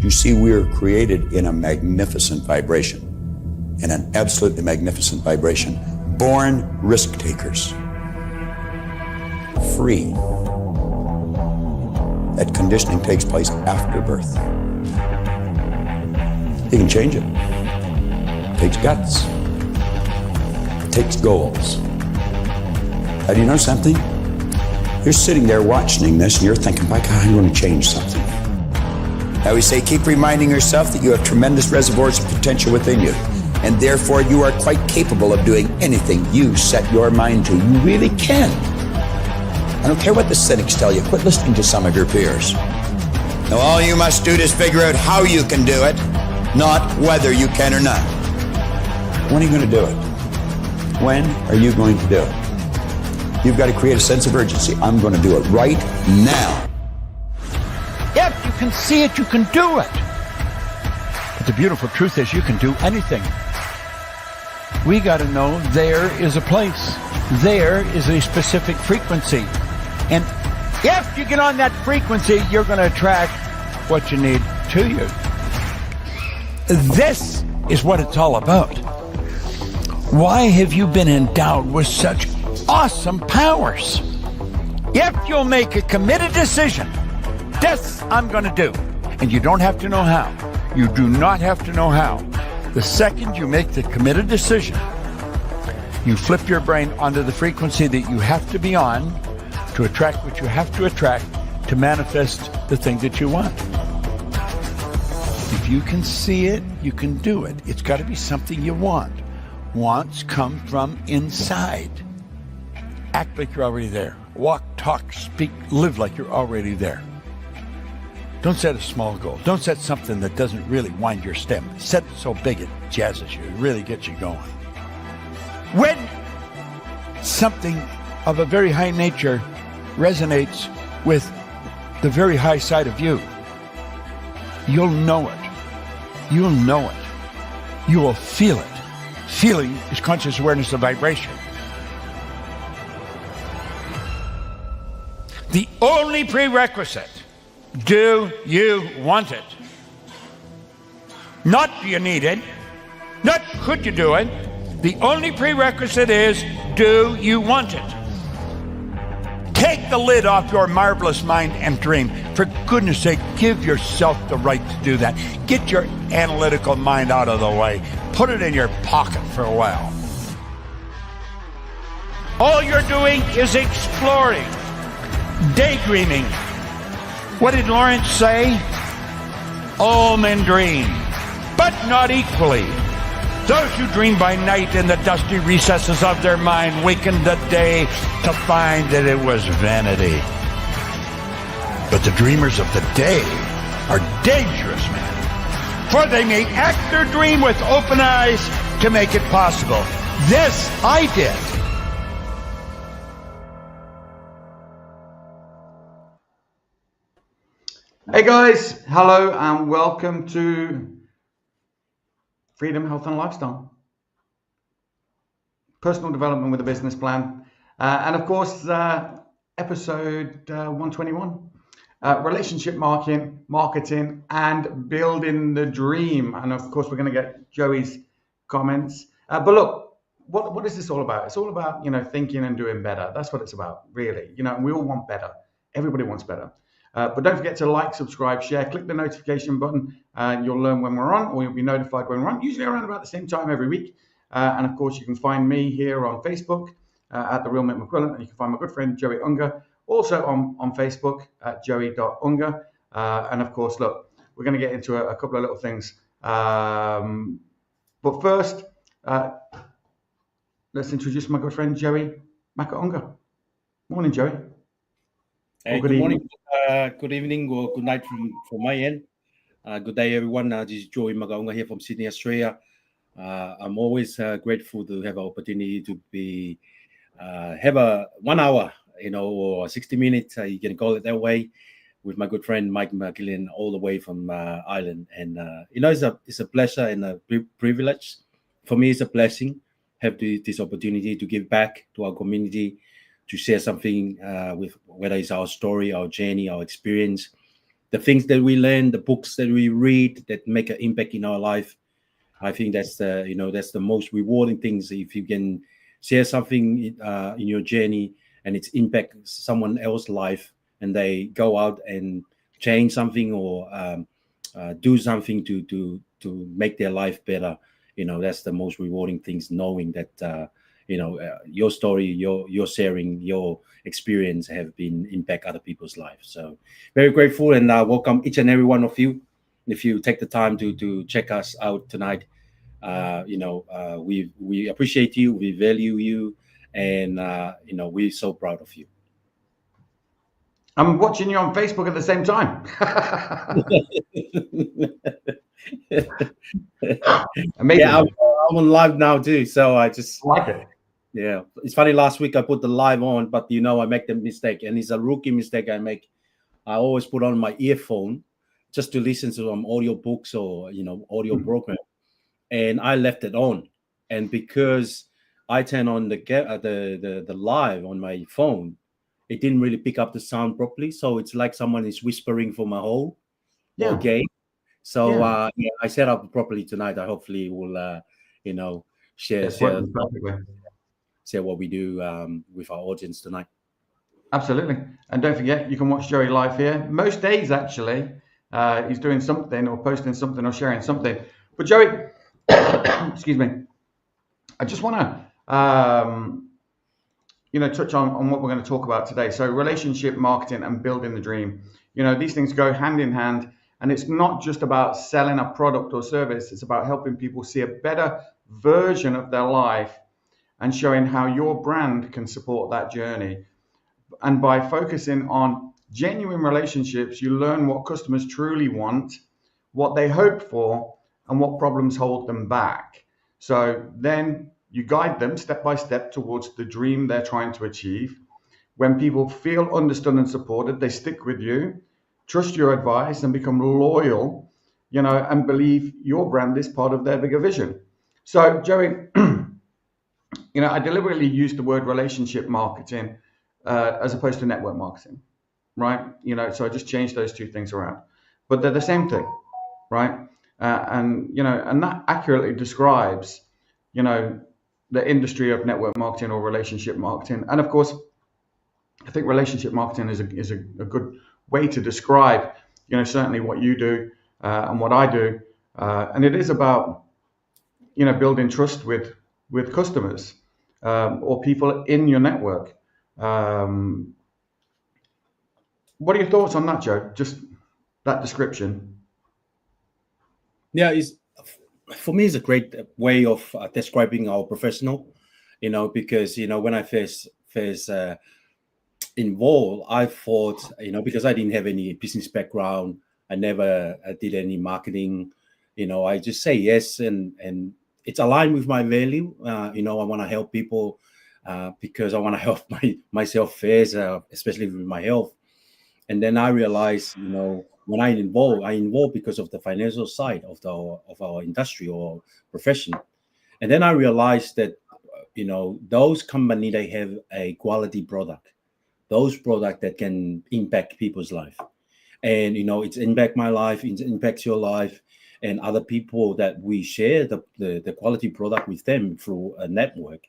You see, we are created in a magnificent vibration, in an absolutely magnificent vibration. Born risk takers. Free. That conditioning takes place after birth. You can change it. It takes guts. It takes goals. Do you know something? You're sitting there watching this and you're thinking, by God, I'm going to change something. I always say, keep reminding yourself that you have tremendous reservoirs of potential within you, and therefore you are quite capable of doing anything you set your mind to. You really can. I don't care what the cynics tell you. Quit listening to some of your peers. Now all you must do is figure out how you can do it, not whether you can or not. When are you going to do it? When are you going to do it? You've got to create a sense of urgency. I'm going to do it right now. If you can see it, you can do it. But the beautiful truth is you can do anything. We got to know there is a place. There is a specific frequency. And if you get on that frequency, you're going to attract what you need to you. This is what it's all about. Why have you been endowed with such awesome powers? If you'll make a committed decision, this I'm going to do. And you don't have to know how. You do not have to know how. The second you make the committed decision, you flip your brain onto the frequency that you have to be on to attract what you have to attract to manifest the thing that you want. If you can see it, you can do it. It's got to be something you want. Wants come from inside. Act like you're already there. Walk, talk, speak, live like you're already there. Don't set a small goal. Don't set something that doesn't really wind your stem. Set it so big it jazzes you. It really gets you going. When something of a very high nature resonates with the very high side of you, you'll know it. You'll know it. You will feel it. Feeling is conscious awareness of vibration. The only prerequisite, do you want it? Not do you need it, not could you do it. The only prerequisite is, do you want it? Take the lid off your marvelous mind and dream. For goodness sake, give yourself the right to do that. Get your analytical mind out of the way. Put it in your pocket for a while. All you're doing is exploring, daydreaming. What did Lawrence say? All men dream, but not equally. Those who dream by night in the dusty recesses of their mind waken the day to find that it was vanity. But the dreamers of the day are dangerous men, for they may act their dream with open eyes to make it possible. This I did. Hey guys, hello and welcome to Freedom, Health and Lifestyle. Personal development with a business plan. And of course, episode 121. Relationship marketing and building the dream. And of course, we're going to get Joey's comments. But look, what is this all about? It's all about, thinking and doing better. That's what it's about, really. And we all want better. Everybody wants better. But don't forget to like, subscribe, share, click the notification button, and you'll learn when we're on, or you'll be notified when we're on, usually around about the same time every week. And of course, you can find me here on Facebook at The Real Mick McQuillan, and you can find my good friend Joey Unger also on Facebook at joey.unger. And of course, look, we're going to get into a couple of little things. But first, let's introduce my good friend Joey Unger. Morning, Joey. Hey, good morning, good evening, or good night from my end. Good day, everyone. This is Joey Magaunga here from Sydney, Australia. I'm always grateful to have an opportunity to be have a 1 hour, or 60 minutes. You can call it that way, with my good friend Mike McGillian, all the way from Ireland. And it's a pleasure and a privilege for me. It's a blessing have this opportunity to give back to our community, to share something with whether it's our story, our journey, our experience the things that we learn, the books that we read that make an impact in our life. I think that's that's the most rewarding things. If you can share something in your journey and it's impact someone else's life, and they go out and change something or do something to make their life better. That's the most rewarding things. Knowing that your story, your sharing, your experience have been impact other people's lives. So very grateful, and welcome each and every one of you. If you take the time to check us out tonight, we appreciate you, we value you, and we're so proud of you. I'm watching you on Facebook at the same time. Amazing. Yeah, I'm on live now too, so I just like it. Yeah, it's funny. Last week I put the live on, but I make the mistake, and it's a rookie mistake I make. I always put on my earphone just to listen to some audio books or audio program, and I left it on. And because I turn on the live on my phone, it didn't really pick up the sound properly. So it's like someone is whispering for my whole game. So I set up properly tonight. I hopefully will share what we do with our audience tonight. Absolutely. And don't forget, you can watch Joey live here most days. Actually, he's doing something or posting something or sharing something. But Joey, excuse me, I just want to touch on what we're going to talk about today. So relationship marketing and building the dream. These things go hand in hand, and it's not just about selling a product or service. It's about helping people see a better version of their life and showing how your brand can support that journey. And by focusing on genuine relationships, you learn what customers truly want, what they hope for, and what problems hold them back. So then you guide them step by step towards the dream they're trying to achieve. When people feel understood and supported, they stick with you, trust your advice, and become loyal, and believe your brand is part of their bigger vision. So, Joey, I deliberately used the word relationship marketing as opposed to network marketing, right? So I just changed those two things around, but they're the same thing, right? And that accurately describes, the industry of network marketing or relationship marketing. And of course, I think relationship marketing is a good way to describe, certainly what you do and what I do. And it is about, building trust with customers or people in your network. What are your thoughts on that, Joe? Just that description. Yeah, for me, it's a great way of describing our professional, because when I first involved, I thought, because I didn't have any business background, I never did any marketing, I just say yes, and it's aligned with my value. I want to help people because I want to help myself first, especially with my health. And then I realized, when I involve because of the financial side of our industry or profession. And then I realized that, those companies, they have a quality product, those products that can impact people's life. And, it's impact my life, it impacts your life and other people that we share the quality product with them through a network.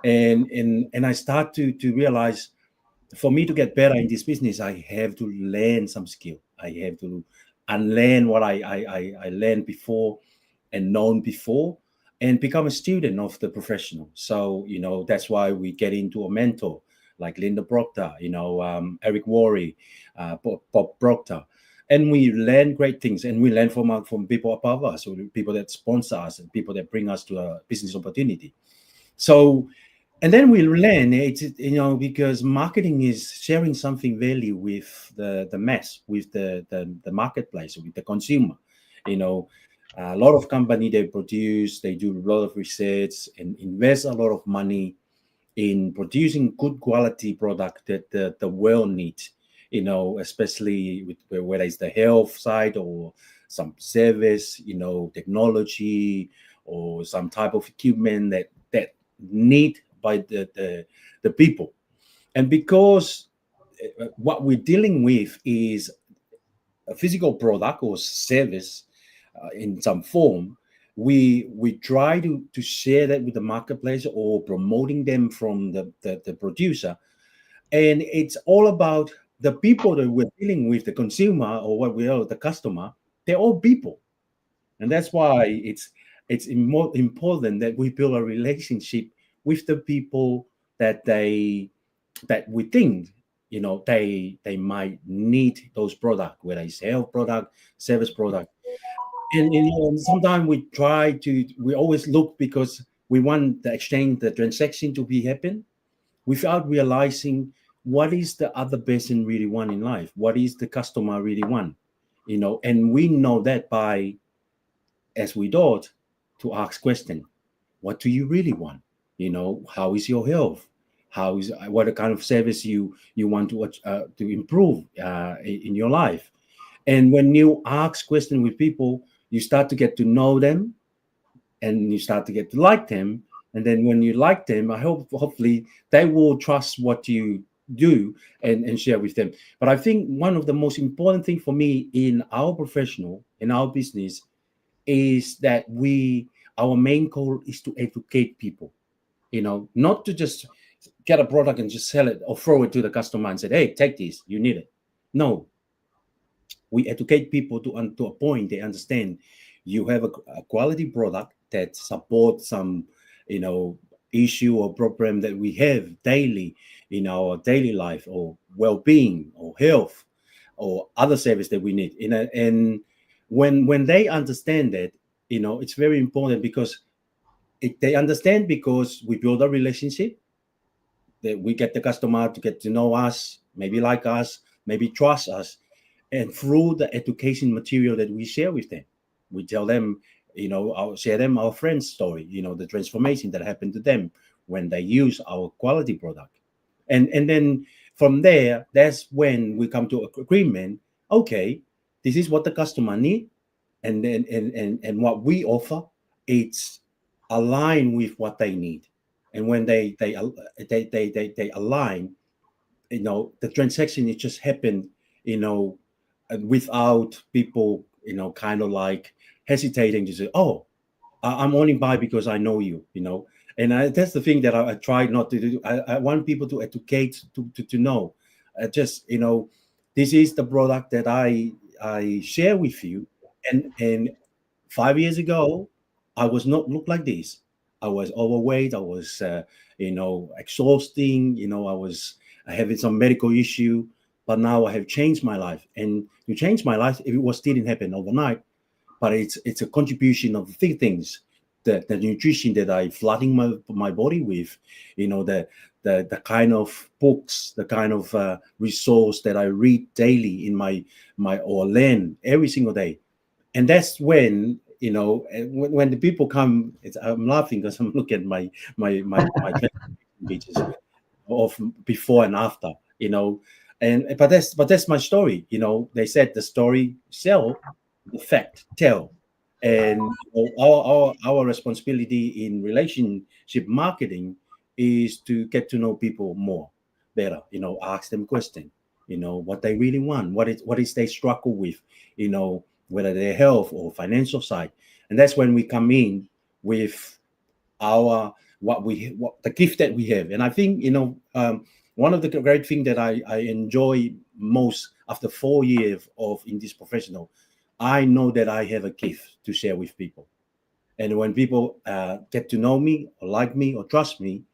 And I start to realize, for me to get better in this business, I have to learn some skill. I have to unlearn what I learned before and known before, and become a student of the professional. So, that's why we get into a mentor like Linda Proctor, Eric Worre, Bob Proctor. And we learn great things, and we learn from people above us, or people that sponsor us, and people that bring us to a business opportunity. So, and then we learn it, because marketing is sharing something value with the mass, with the marketplace, with the consumer. A lot of company, they do a lot of research and invest a lot of money in producing good quality product that the world needs. Especially with whether it's the health side or some service, technology or some type of equipment that need by the people. And because what we're dealing with is a physical product or service in some form, we try to share that with the marketplace or promoting them from the producer. And it's all about the people that we're dealing with, the consumer or what we are, the customer. They're all people. And that's why it's more important that we build a relationship with the people that we think they might need those products, whether it's health product, service product. And sometimes we always look because we want the transaction to be happen without realizing what is the other person really want in life, what is the customer really want, and we know that by, as we taught, to ask question, what do you really want? How is your health? What kind of service you want to improve in your life? And when you ask question with people, you start to get to know them, and you start to get to like them. And then when you like them, hopefully they will trust what you do and share with them. But I think one of the most important thing for me in our business, is that our main goal is to educate people, not to just get a product and just sell it or throw it to the customer and say, hey, take this, you need it. No, we educate people to a point they understand you have a quality product that supports some issue or problem that we have daily in our daily life, or well-being or health or other service that we need. And when they understand that, it's very important, because they understand, because we build a relationship, that we get the customer to get to know us, maybe like us, maybe trust us. And through the education material that we share with them, we tell them, I'll share them our friend's story, the transformation that happened to them when they use our quality product. And then from there, that's when we come to agreement. Okay, this is what the customer need, and then and what we offer, it's aligned with what they need. And when they align, the transaction, it just happened, without people, kind of like hesitating to say, oh, I'm only buy because I know you, And that's the thing that I try not to do. I want people to educate, to know, just, this is the product that I share with you. And 5 years ago, I was not look like this. I was overweight. I was, exhausting. I was having some medical issue. But now I have changed my life. And to change my life, it didn't happen overnight. But it's a contribution of the things, the nutrition that I flooding my body with, the kind of books, the kind of resource that I read daily in my or learn every single day. And that's when, when the people come, I'm laughing because I'm looking at my pages of before and after, but that's my story. They said the story sell, the fact tell. And our responsibility in relationship marketing is to get to know people more better, ask them questions, what they really want, what is they struggle with, whether their health or financial side. And that's when we come in with what the gift that we have. And I think, one of the great things that I enjoy most after 4 years in this professional, I know that I have a gift to share with people. And when people get to know me or like me or trust me,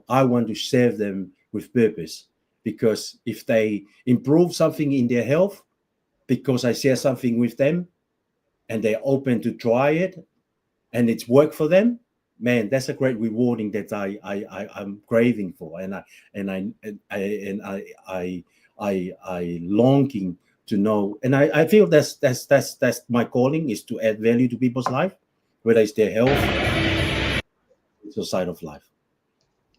I want to serve them with purpose. Because if they improve something in their health, because I share something with them and they're open to try it and it's work for them, man, that's a great rewarding that I'm craving for. And I longing to know, and I feel that's my calling, is to add value to people's life, whether it's their health, or side of life.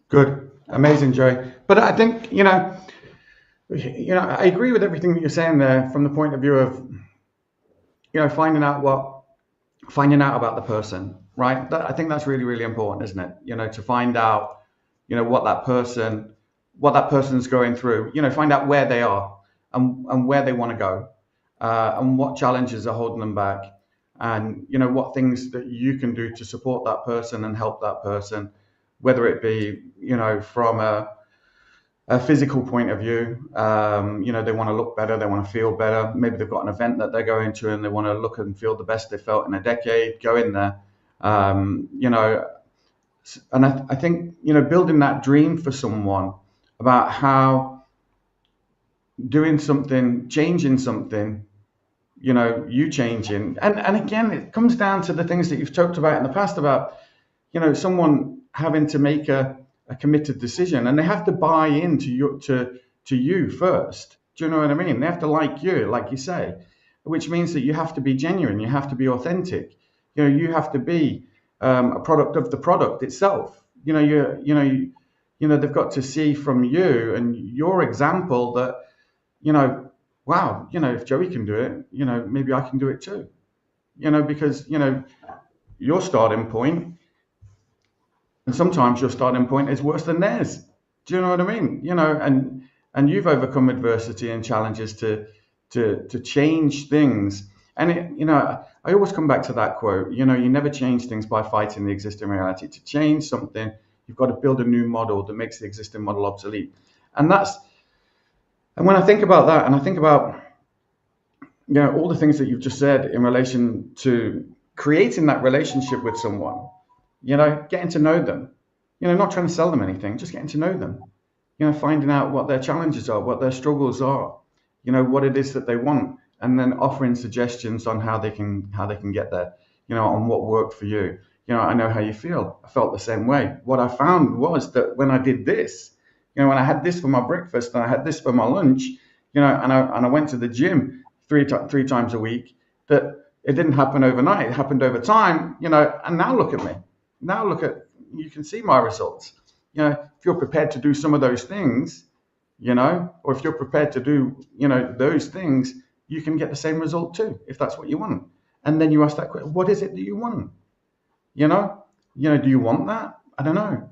Good, amazing, Joey. But I think I agree with everything that you're saying there, from the point of view of finding out about the person, right? I think that's really, really important, isn't it? To find out what that person's going through. Find out where they are and where they want to go, and what challenges are holding them back, and what things that you can do to support that person and help that person, whether it be from a physical point of view. They want to look better, they want to feel better. Maybe they've got an event that they're going to and they want to look and feel the best they felt in a decade. Go in there. And I think building that dream for someone about how doing something, changing something, you changing, and again, it comes down to the things that you've talked about in the past about someone having to make a committed decision, and they have to buy into you first. Do you know what I mean? They have to like you, like you say, which means that you have to be genuine, you have to be authentic, you have to be a product of the product itself. They've got to see from you and your example that wow, if Joey can do it, maybe I can do it too. Because your starting point, and sometimes your starting point is worse than theirs. Do you know what I mean? And you've overcome adversity and challenges to change things. And I always come back to that quote. You never change things by fighting the existing reality. To change something, you've got to build a new model that makes the existing model obsolete. And when I think about that, and I think about all the things that you've just said in relation to creating that relationship with someone, getting to know them, not trying to sell them anything, just getting to know them, finding out what their challenges are, what their struggles are, what it is that they want, and then offering suggestions on how they can get there, on what worked for you. I know how you feel. I felt the same way. What I found was that when I did this, when I had this for my breakfast and I had this for my lunch, and I went to the gym three times a week, that it didn't happen overnight. It happened over time, and now look at me. Now you can see my results. If you're prepared to do some of those things, or if you're prepared to do, those things, you can get the same result too, if that's what you want. And then you ask that question, what is it that you want? Do you want that? I don't know.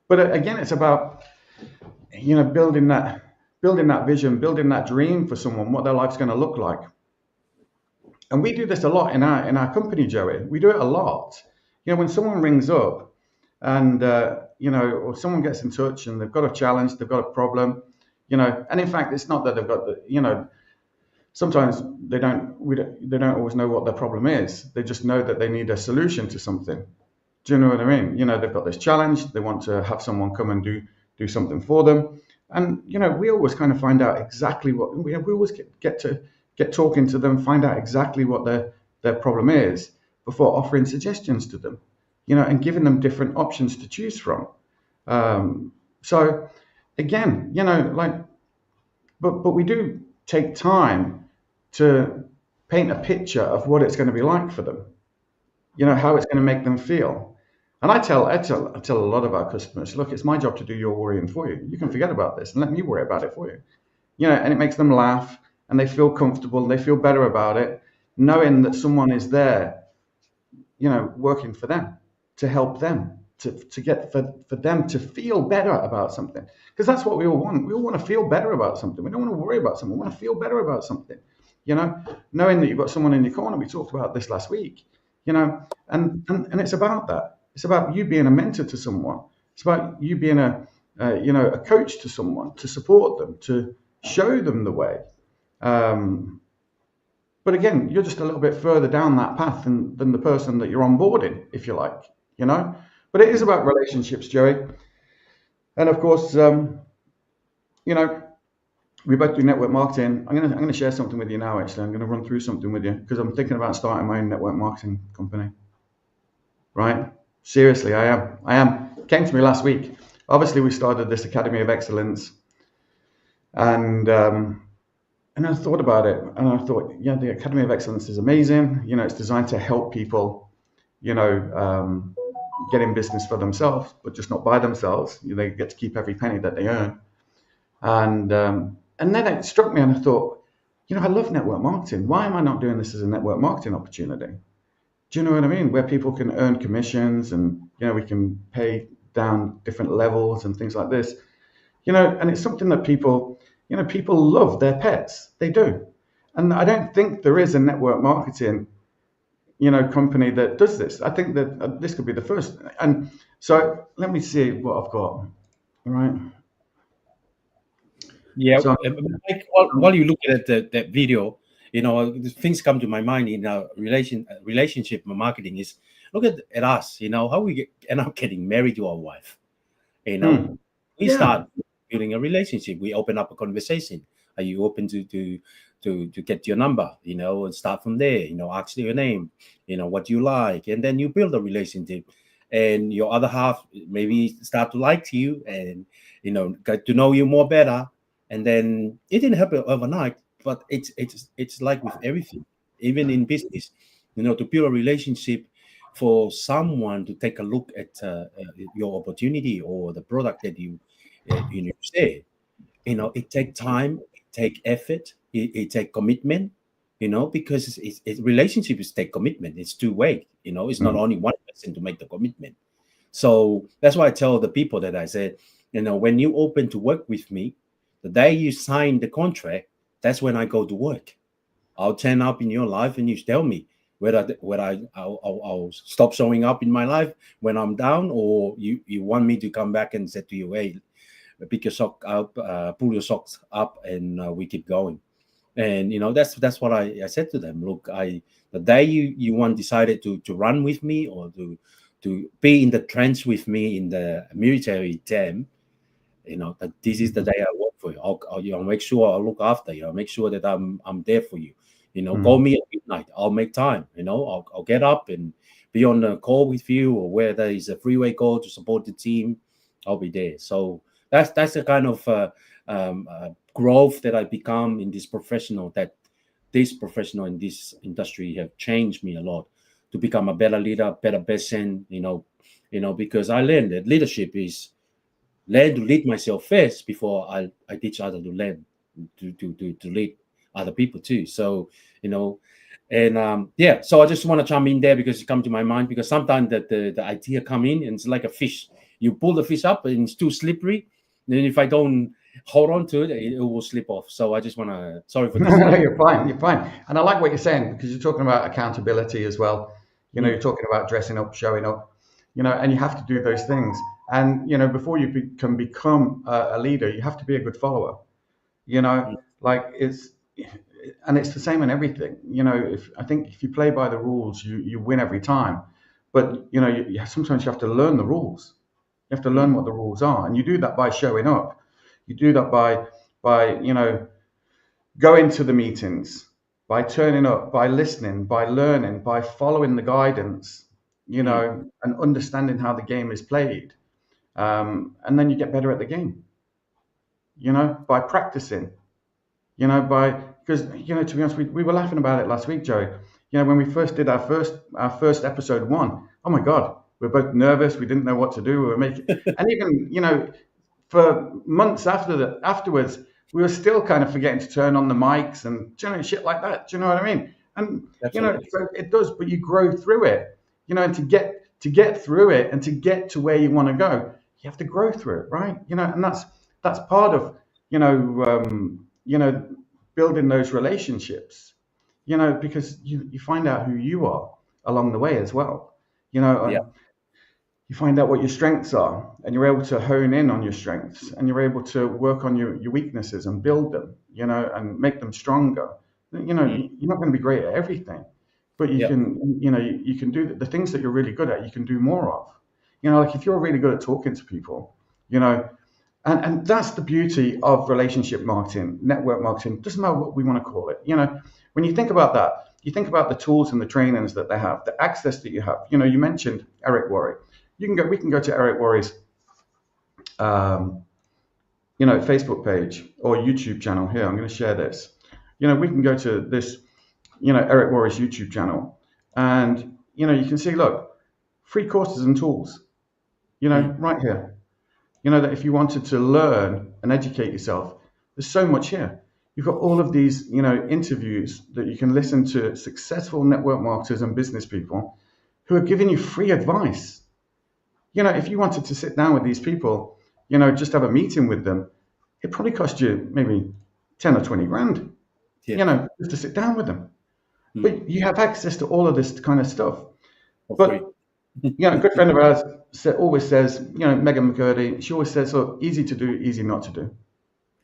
But again, it's about, building that vision, building that dream for someone, what their life's going to look like. And we do this a lot in our company, Joey. We do it a lot. When someone rings up and, or someone gets in touch and they've got a challenge, they've got a problem, and in fact, it's not that they've got sometimes they don't always know what their problem is. They just know that they need a solution to something. Do you know what I mean? They've got this challenge. They want to have someone come and do something for them. And, we always kind of find out exactly what, we always get talking to them, find out exactly what their problem is before offering suggestions to them, and giving them different options to choose from. So again, but we do take time to paint a picture of what it's going to be like for them, how it's going to make them feel. And I tell a lot of our customers, look, it's my job to do your worrying for you. You can forget about this and let me worry about it for you. And it makes them laugh and they feel comfortable, they feel better about it, knowing that someone is there, working for them, to help them, to get for them to feel better about something. Because that's what we all want. We all want to feel better about something. We don't want to worry about something. We want to feel better about something. Knowing that you've got someone in your corner. We talked about this last week. And it's about that. It's about you being a mentor to someone. It's about you being a coach to someone, to support them, to show them the way. But again, you're just a little bit further down that path than the person that you're onboarding, if you like, But it is about relationships, Joey. And of course, we both do network marketing. I'm gonna share something with you now. Actually, I'm gonna run through something with you because I'm thinking about starting my own network marketing company. Right? Seriously, I am. It came to me last week. Obviously, we started this Academy of Excellence, and I thought about it, and I thought, yeah, the Academy of Excellence is amazing. It's designed to help people, get in business for themselves, but just not by themselves. They get to keep every penny that they earn. And then it struck me, and I thought, I love network marketing. Why am I not doing this as a network marketing opportunity? Do you know what I mean? Where people can earn commissions, and we can pay down different levels and things like this. And it's something that people love their pets. They do. And I don't think there is a network marketing, company that does this. I think that this could be the first. And so let me see what I've got. All right. Yeah, So Mike, while you look at that video, things come to my mind in relationship marketing is look at us, how we end up getting married to our wife. We yeah. start building a relationship. We open up a conversation. Are you open to get your number? And start from there. Ask your name. What you like, and then you build a relationship. And your other half maybe start to like you, and get to know you more better. And then it didn't happen overnight, but it's like with everything, even in business. To build a relationship for someone to take a look at your opportunity or the product that you say, it take time, it take effort, it take commitment, because relationships take commitment. It's two-way. It's not only one person to make the commitment. So that's why I tell the people that I said, when you open to work with me, the day you sign the contract, that's when I go to work. I'll turn up in your life, and you tell me whether I'll stop showing up in my life when I'm down, or you want me to come back and say to you, hey, pick your sock up, pull your socks up, and we keep going. And that's what I said to them. Look, the day you decided to run with me, or to be in the trench with me in the military term, that this is the day I work for you. I'll make sure I'll look after you. I'll make sure that I'm there for you. Call me at midnight. I'll make time. I'll get up and be on a call with you, or where there is a freeway call to support the team. I'll be there. So that's the kind of growth that I become in this professional. That this professional in this industry have changed me a lot to become a better leader, better person. Because I learned that leadership is learn to lead myself first before I teach others to learn to lead other people too. So and so I just want to chime in there because it come to my mind, because sometimes the idea come in and it's like a fish. You pull the fish up and it's too slippery. Then if I don't hold on to it, it will slip off. So I just want to sorry for this. No, you're fine. And I like what you're saying, because you're talking about accountability as well. You're talking about dressing up, showing up, and you have to do those things. And before you can become a leader, you have to be a good follower. Like it's the same in everything. I think if you play by the rules, you win every time. But sometimes you have to learn the rules. You have to learn what the rules are, and you do that by showing up. You do that by going to the meetings, by turning up, by listening, by learning, by following the guidance, and understanding how the game is played. And then you get better at the game, by practicing, because, to be honest, we were laughing about it last week, Joey. When we first did our first episode 1, oh my God, we were both nervous. We didn't know what to do. We were making, and even, for months afterwards, we were still kind of forgetting to turn on the mics and shit like that. Do you know what I mean? And Absolutely. so it does, but you grow through it. And to get through it and to get to where you want to go, you have to grow through it, right? And that's part of building those relationships. Because you find out who you are along the way as well. You find out what your strengths are, and you're able to hone in on your strengths, and you're able to work on your weaknesses and build them, and make them stronger. You're not going to be great at everything, but you can, you can do the things that you're really good at, you can do more of. Like if you're really good at talking to people, and that's the beauty of relationship marketing, network marketing, doesn't matter what we want to call it. When you think about that, you think about the tools and the trainings that they have, the access that you have. You mentioned Eric Worre. We can go to Eric Worre's, Facebook page or YouTube channel. Here, I'm going to share this. We can go to this, Eric Worre's YouTube channel, and you can see, look, free courses and tools. Right here. That if you wanted to learn and educate yourself, there's so much here. You've got all of these, interviews that you can listen to successful network marketers and business people who are giving you free advice. If you wanted to sit down with these people, just have a meeting with them, it probably cost you maybe 10 or 20 grand. just to sit down with them. But you have access to all of this kind of stuff. But a good friend of ours always says, Megan McCurdy, she always says, look, easy to do, easy not to do.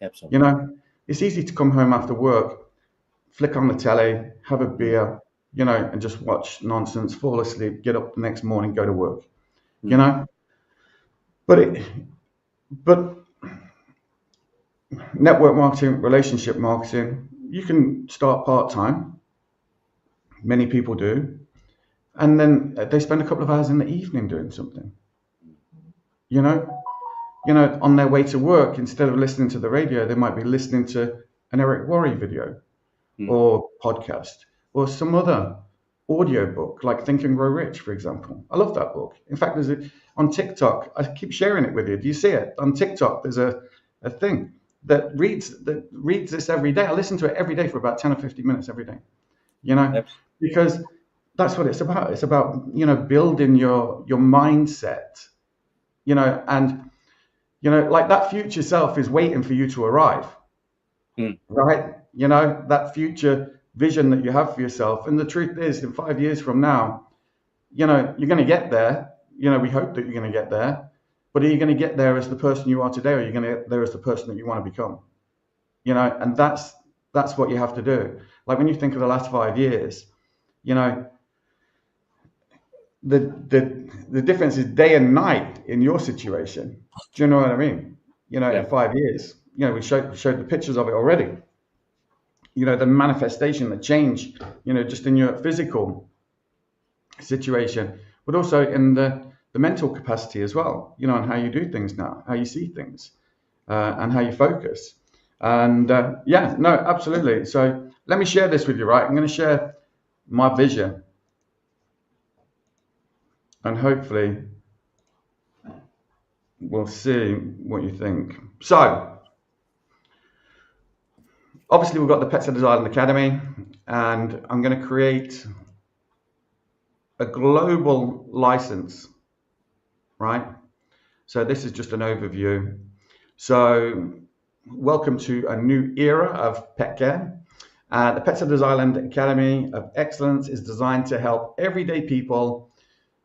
Absolutely. It's easy to come home after work, flick on the telly, have a beer, and just watch nonsense, fall asleep, get up the next morning, go to work, But network marketing, relationship marketing, you can start part-time. Many people do. And then they spend a couple of hours in the evening doing something, on their way to work. Instead of listening to the radio, they might be listening to an Eric Worre video or podcast or some other audio book like Think and Grow Rich, for example. I love that book. In fact, on TikTok, I keep sharing it with you. Do you see it? On TikTok, there's a thing that reads this every day. I listen to it every day for about 10 or 15 minutes every day, because that's what it's about. It's about, building your mindset, and, like that future self is waiting for you to arrive, right? That future vision that you have for yourself. And the truth is, in 5 years from now, you're going to get there. We hope that you're going to get there. But are you going to get there as the person you are today, or are you going to get there as the person that you want to become? And that's what you have to do. Like when you think of the last 5 years, the difference is day and night in your situation. Do you know what I mean? In 5 years, we showed the pictures of it already. The manifestation, the change, just in your physical situation, but also in the mental capacity as well, and how you do things now, how you see things, and how you focus. And absolutely. So let me share this with you, right? I'm going to share my vision, and hopefully we'll see what you think. So obviously we've got the Pets Headers Island Academy, and I'm going to create a global license, right? So this is just an overview. So welcome to a new era of pet care. The Pets Headers Island Academy of Excellence is designed to help everyday people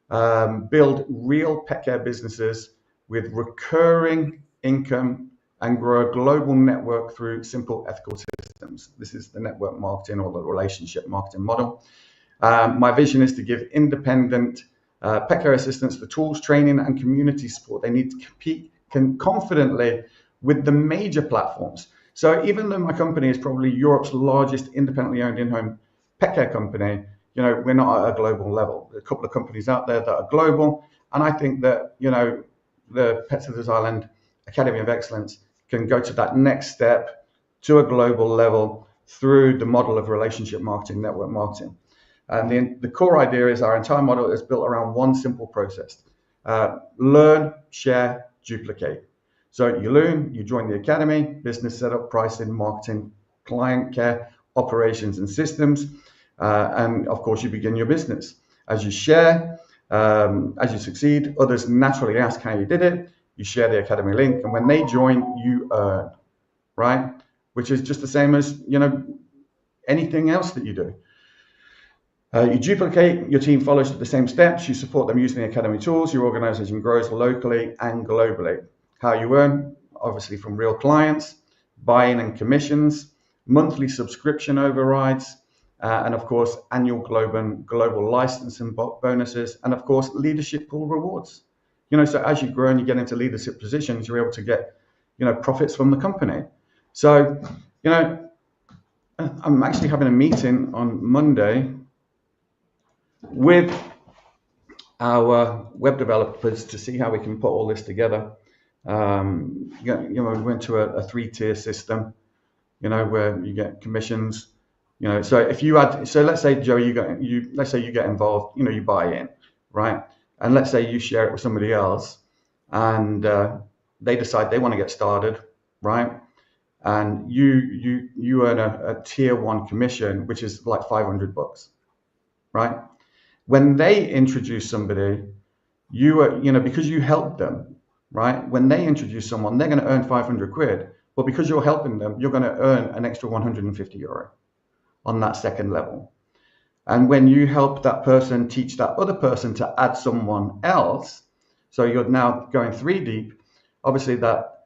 build real pet care businesses with recurring income and grow a global network through simple ethical systems. This is the network marketing or the relationship marketing model. My vision is to give independent pet care assistants the tools, training, and community support they need to compete confidently with the major platforms. So even though my company is probably Europe's largest independently owned in-home pet care company, we're not at a global level. There are a couple of companies out there that are global, and I think that the Pets Headers Island Academy of Excellence can go to that next step to a global level through the model of relationship marketing, network marketing. And the core idea is our entire model is built around one simple process: learn, share, duplicate. So you learn, you join the academy, business setup, pricing, marketing, client care, operations, and systems. And of course, you begin your business. As you share, as you succeed, others naturally ask how you did it. You share the academy link, and when they join, you earn, right? Which is just the same as, anything else that you do. You duplicate, your team follows the same steps, you support them using the academy tools, your organization grows locally and globally. How you earn, obviously from real clients, buy-in and commissions, monthly subscription overrides, and of course, annual global licensing bonuses, and of course, leadership pool rewards. So as you grow and you get into leadership positions, you're able to get, profits from the company. So, I'm actually having a meeting on Monday with our web developers to see how we can put all this together. We went to a 3-tier system, where you get commissions. So if you add, so let's say, Joe, let's say you get involved, you buy in, right? And let's say you share it with somebody else, and they decide they want to get started, right? And you earn a tier 1 commission, which is like $500, right? When they introduce somebody, because you helped them, right? When they introduce someone, they're going to earn 500 quid, but because you're helping them, you're going to earn an extra 150 euro. on that second level. And when you help that person teach that other person to add someone else, so you're now going 3 deep, obviously that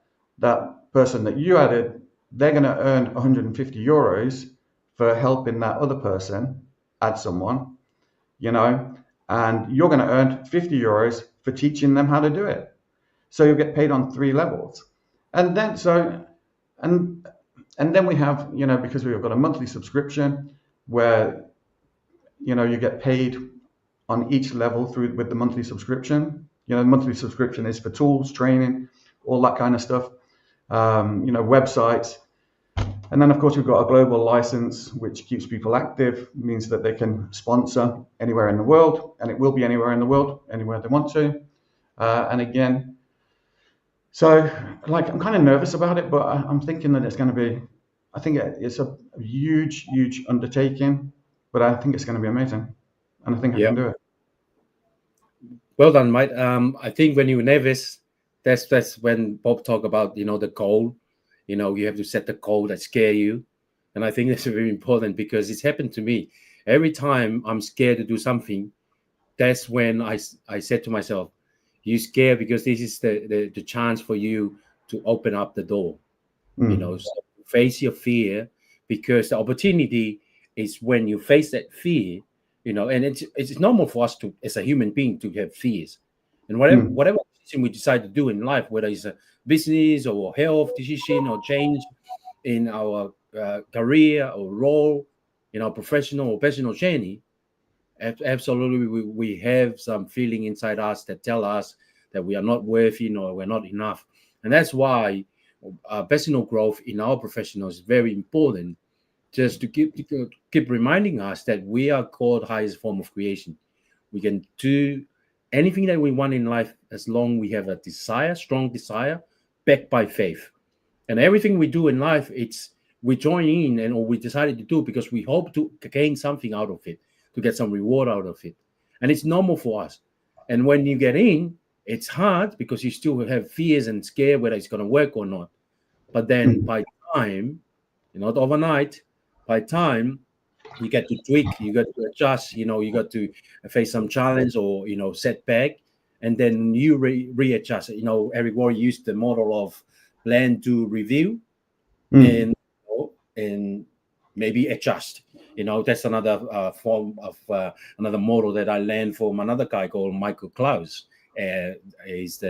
person that you added, they're going to earn 150 euros for helping that other person add someone, and you're going to earn 50 euros for teaching them how to do it. So you'll get paid on 3 levels. And then we have, because we've got a monthly subscription where you get paid on each level with the monthly subscription. The monthly subscription is for tools, training, all that kind of stuff, websites. And then, of course, we've got a global license, which keeps people active, means that they can sponsor anywhere in the world, and it will be anywhere in the world, anywhere they want to. And again, so I'm kind of nervous about it, but I'm thinking that it's going to be, I think it's a huge, huge undertaking, but I think it's going to be amazing. And I think I can do it. Well done, mate. I think when you're nervous, that's when Bob talk about, the goal. You have to set the goal that scare you. And I think that's very important because it's happened to me. Every time I'm scared to do something, that's when I said to myself, you scared because this is the chance for you to open up the door. So face your fear, because the opportunity is when you face that fear, and it's normal for us to, as a human being, to have fears. And whatever decision we decide to do in life, whether it's a business or health decision or change in our career or role, in our professional or personal journey, absolutely we have some feeling inside us that tell us that we are not worthy or we're not enough. And that's why personal growth in our professional is very important, just to keep reminding us that we are called highest form of creation. We can do anything that we want in life as long we have a desire, strong desire, backed by faith. And everything we do in life, we join in or we decided to do because we hope to gain something out of it, to get some reward out of it. And it's normal for us. And when you get in, it's hard because you still have fears and scare whether it's going to work or not. But then by time, not overnight, by time you get to tweak, you got to adjust, you got to face some challenge or, setback, and then you readjust. Eric Ward used the model of plan, do, review, and maybe adjust. That's another form of another model that I learned from another guy called Michael Klaus. He's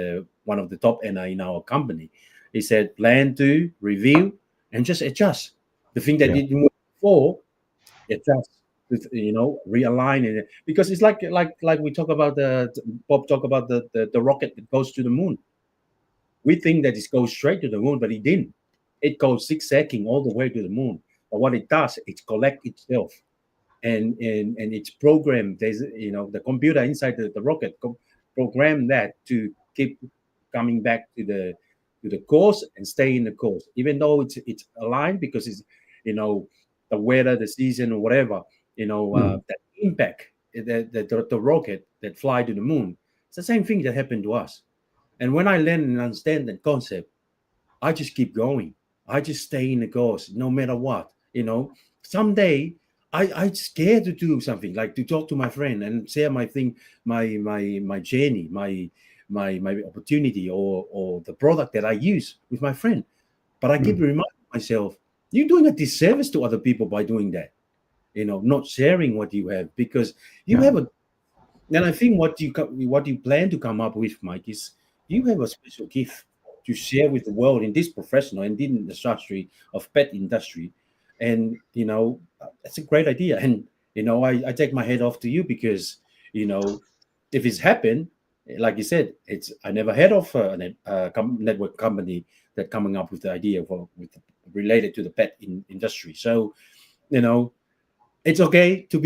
one of the top earner in our company. He said, plan, do, review, and just adjust. The thing that didn't work before, adjust. Realign it, because it's like we talk about Bob talk about the rocket that goes to the moon. We think that it goes straight to the moon, but it didn't. It goes zigzagging all the way to the moon. But what it does, it collects itself, and it's programmed. There's the computer inside the rocket program that to keep coming back to the course and stay in the course, even though it's aligned, because it's the weather, the season, or whatever. That impact, the rocket that fly to the moon. It's the same thing that happened to us. And when I learn and understand that concept, I just keep going. I just stay in the course no matter what. Someday I'm scared to do something, like to talk to my friend and share my thing, my journey, my opportunity or the product that I use with my friend. But I keep reminding myself, you're doing a disservice to other people by doing that. Not sharing what you have, because you have and I think what you plan to come up with, Mike, is you have a special gift to share with the world in this professional and in the industry of pet industry. And that's a great idea. And I take my head off to you, because if it's happened, like you said, I never heard of a network company that coming up with the idea related to the pet industry. So it's okay to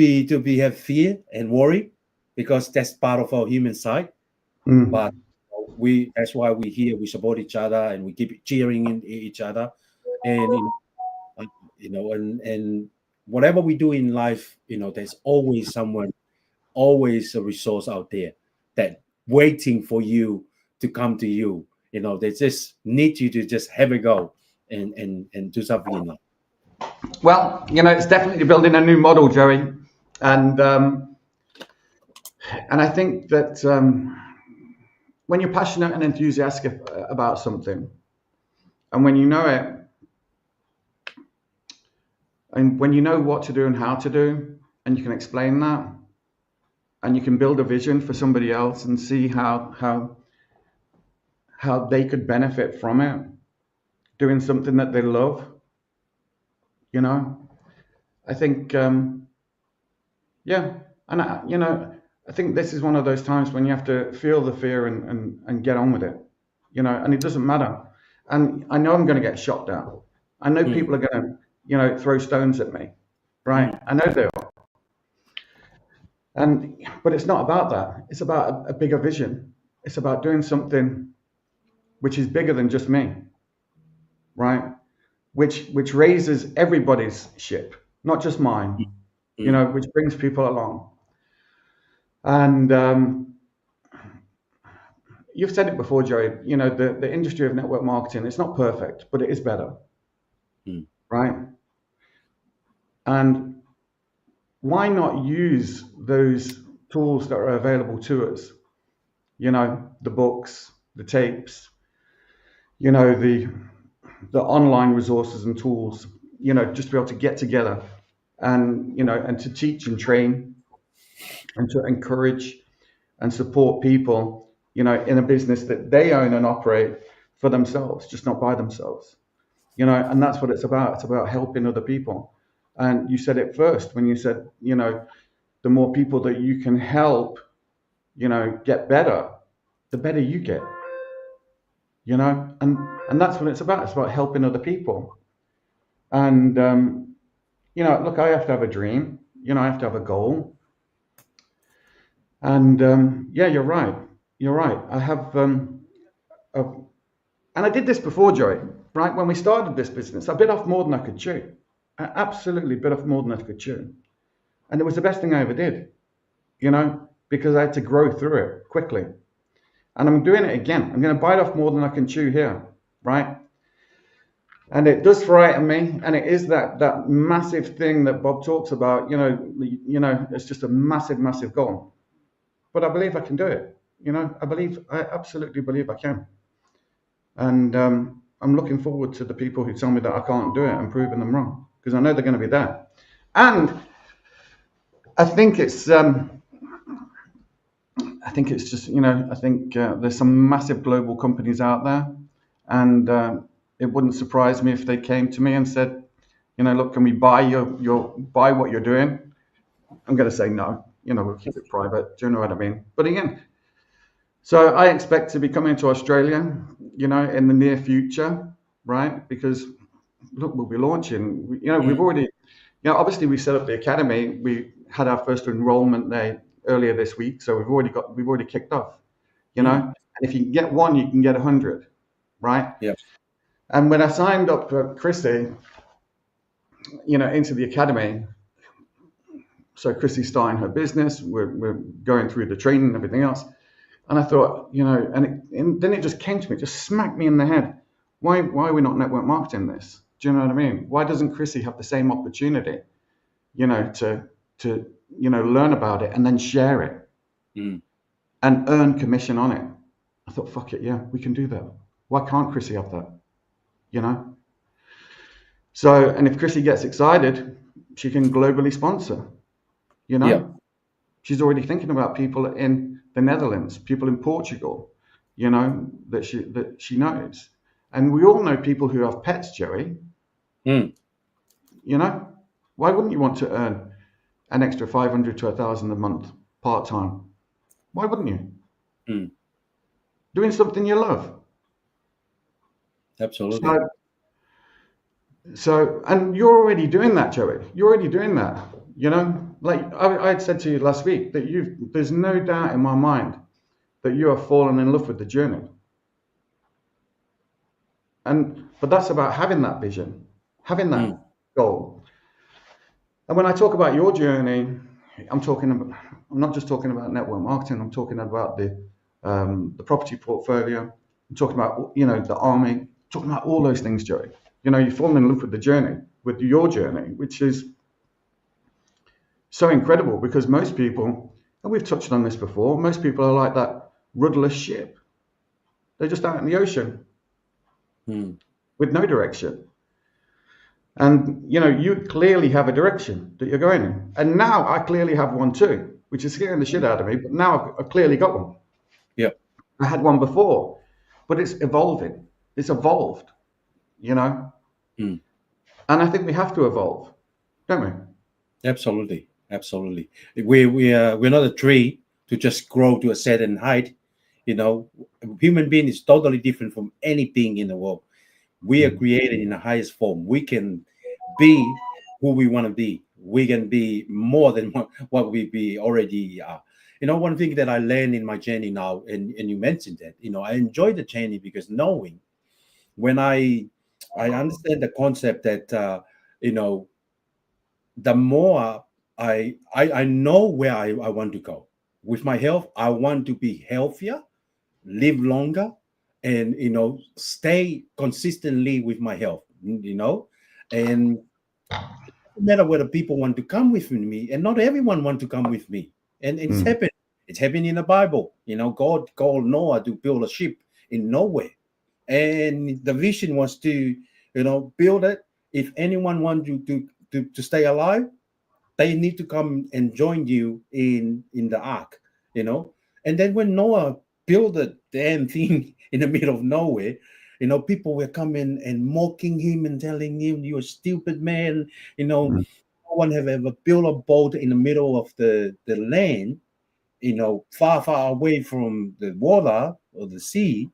have fear and worry, because that's part of our human side. But that's why we're here. We support each other and we keep cheering in each other, and and whatever we do in life, there's always someone, always a resource out there that waiting for you to come to you. They just need you to just have a go and do something in life. Well, it's definitely building a new model, Joey, and I think that when you're passionate and enthusiastic about something, and when you know it, and when you know what to do and how to do, and you can explain that, and you can build a vision for somebody else and see how they could benefit from it, doing something that they love, I think, yeah, and I think this is one of those times when you have to feel the fear and get on with it, and it doesn't matter. And I know I'm going to get shot down. I know people are going to, throw stones at me, right? I know they are. But it's not about that. It's about a bigger vision. It's about doing something which is bigger than just me, right? Which raises everybody's ship, not just mine, which brings people along. And you've said it before, Joey, the industry of network marketing, it's not perfect, but it is better, right? And why not use those tools that are available to us? The books, the tapes, the online resources and tools, just to be able to get together and, and to teach and train and to encourage and support people, in a business that they own and operate for themselves, just not by themselves, and that's what it's about. It's about helping other people. And you said it first when you said, the more people that you can help, get better, the better you get, and that's what it's about. It's about helping other people. And, look, I have to have a dream, I have to have a goal. And yeah, you're right. I have, and I did this before, Joey, right? When we started this business, I bit off more than I could chew. I absolutely bit off more than I could chew. And it was the best thing I ever did, because I had to grow through it quickly. And I'm doing it again. I'm going to bite off more than I can chew here, right? And it does frighten me. And it is that massive thing that Bob talks about, it's just a massive, massive goal. But I believe I can do it. I absolutely believe I can. And I'm looking forward to the people who tell me that I can't do it and proving them wrong, because I know they're going to be there. And I think it's just, I think there's some massive global companies out there, and it wouldn't surprise me if they came to me and said, look, can we buy buy what you're doing? I'm going to say no. We'll keep it private. Do you know what I mean? But again, so I expect to be coming to Australia, in the near future, right? Because look, we'll be launching. We've already, obviously we set up the academy. We had our first enrollment there earlier this week, so we've already kicked off. And if you can get one, you can get 100, right? Yeah. And when I signed up Chrissy, into the academy. So Chrissy's starting her business. We're going through the training and everything else. And I thought, and then it just came to me, just smacked me in the head. Why are we not network marketing this? Do you know what I mean? Why doesn't Chrissy have the same opportunity, to learn about it and then share it and earn commission on it? I thought, fuck it, yeah, we can do that. Why can't Chrissy have that? So, and if Chrissy gets excited, she can globally sponsor. Yeah. She's already thinking about people in the Netherlands, people in Portugal, that she knows. And we all know people who have pets, Joey. Why wouldn't you want to earn an extra 500 to 1,000 a month part-time? Why wouldn't you? Doing something you love. Absolutely. So, and you're already doing that, Joey. You're already doing that. Like I had said to you last week that there's no doubt in my mind that you have fallen in love with the journey. But that's about having that vision, having that goal. And when I talk about your journey, I'm not just talking about network marketing. I'm talking about the property portfolio. I'm talking about, the army, talking about all those things, Joey. You've fallen in love with the journey. with your journey, which is so incredible, because most people, and we've touched on this before, most people are like that rudderless ship. They're just out in the ocean with no direction. And you clearly have a direction that you're going in. And now I clearly have one too, which is scaring the shit out of me. But now I've clearly got one. Yeah. I had one before, but it's evolving. It's evolved, And I think we have to evolve, don't we? Absolutely. We're not a tree to just grow to a certain height. Human being is totally different from any being in the world. We are created in the highest form. We can be who we want to be. We can be more than what we be already are. One thing that I learned in my journey now, and you mentioned that, I enjoy the journey because knowing when I understand the concept that, the more I know where I want to go with my health. I want to be healthier, live longer, and stay consistently with my health, and no matter whether people want to come with me, and not everyone want to come with me, and it's happened in the Bible. God called Noah to build a ship in nowhere, and the vision was to build it. If anyone wants you to stay alive, they need to come and join you in the ark, and then when Noah built the damn thing in the middle of nowhere, people were coming and mocking him and telling him, "You're a stupid man, no one have ever built a boat in the middle of the land, far away from the water or the sea."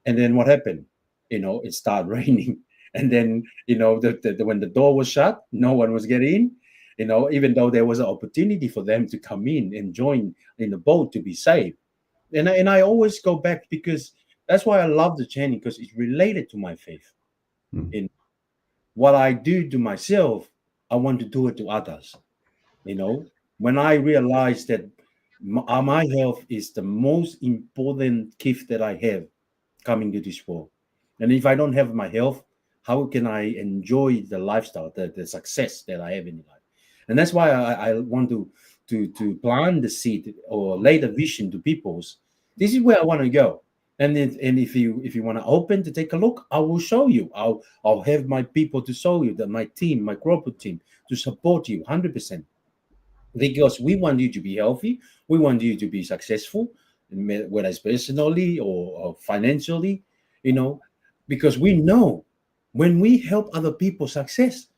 And then what happened? It started raining. And then, when the door was shut, no one was getting in, even though there was an opportunity for them to come in and join in the boat to be saved. And I always go back, because that's why I love the journey, because it's related to my faith. In what I do to myself, I want to do it to others. When I realize that my health is the most important gift that I have coming to this world. And if I don't have my health, how can I enjoy the lifestyle, the success that I have in life? And that's why I want to plant the seed or lay the vision to people's. This is where I want to go. And if you want to open to take a look, I will show you. I'll have my people to show you, that my team, my corporate team, to support you 100%. Because we want you to be healthy, we want you to be successful, whether it's personally or financially, because we know when we help other people success,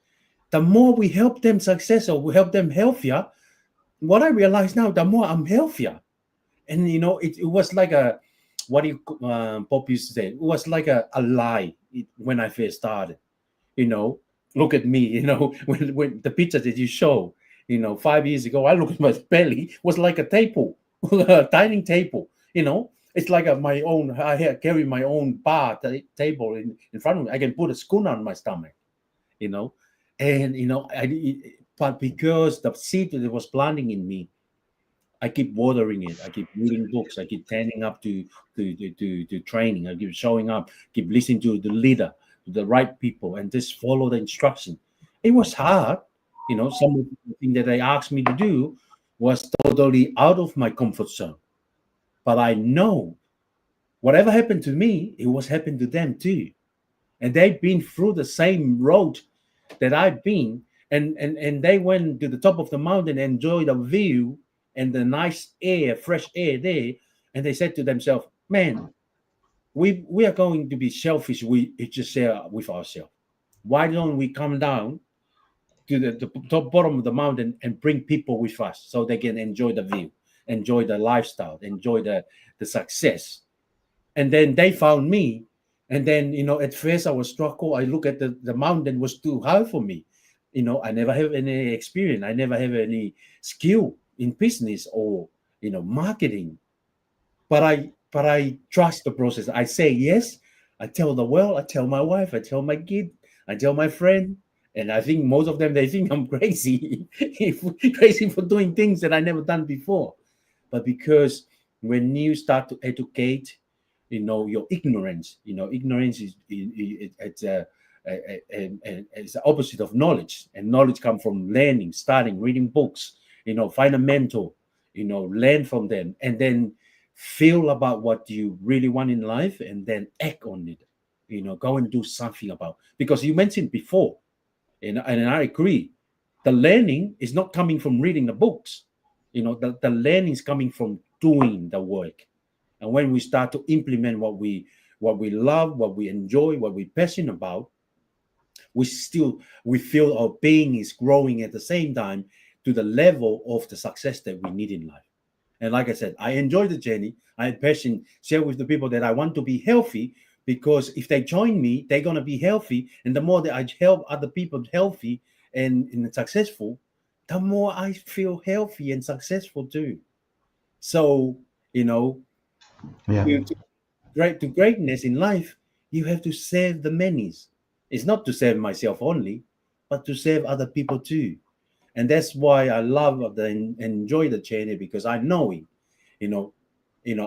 the more we help them success or we help them healthier, what I realize now, the more I'm healthier. And it was like a, what do you Pop used to say, it was like a lie when I first started. Look at me, when the picture that you show, 5 years ago, I look at my belly, was like a table, a dining table. It's like my own. I carry my own bar table in front of me. I can put a spoon on my stomach, but because the seed that was planting in me, I keep watering it. I keep reading books. I keep turning up to training. I keep showing up. Keep listening to the leader, to the right people, and just follow the instruction. It was hard. Some of the things that they asked me to do was totally out of my comfort zone. But I know whatever happened to me, it was happened to them too. And they've been through the same road that I've been. And they went to the top of the mountain and enjoyed the view and the nice air, fresh air there. And they said to themselves, man, we are going to be selfish. We just share with ourselves. Why don't we come down to the top bottom of the mountain and bring people with us so they can enjoy the view, enjoy the lifestyle, enjoy the success. And then they found me. And then, at first I was struggle. I look at the mountain was too high for me. I never have any experience. I never have any skill in business or, marketing. But I trust the process. I say yes. I tell the world, I tell my wife, I tell my kid, I tell my friend. And I think most of them, they think I'm crazy, crazy for doing things that I never done before. But because when you start to educate, your ignorance, ignorance is it's the opposite of knowledge. And knowledge comes from learning, studying, reading books. Find a mentor. Learn from them, and then feel about what you really want in life, and then act on it. Go and do something about. Because you mentioned before, and I agree, the learning is not coming from reading the books. The learning is coming from doing the work. And when we start to implement what we love, what we enjoy, what we're passionate about, we feel our being is growing at the same time to the level of the success that we need in life. And like I said, I enjoy the journey. I had passion, share with the people that I want to be healthy, because if they join me, they're going to be healthy. And the more that I help other people healthy and successful, the more I feel healthy and successful too. So, Yeah. to greatness in life, you have to save the many. It's not to save myself only, but to save other people too. And that's why I love and enjoy the journey, because I know it.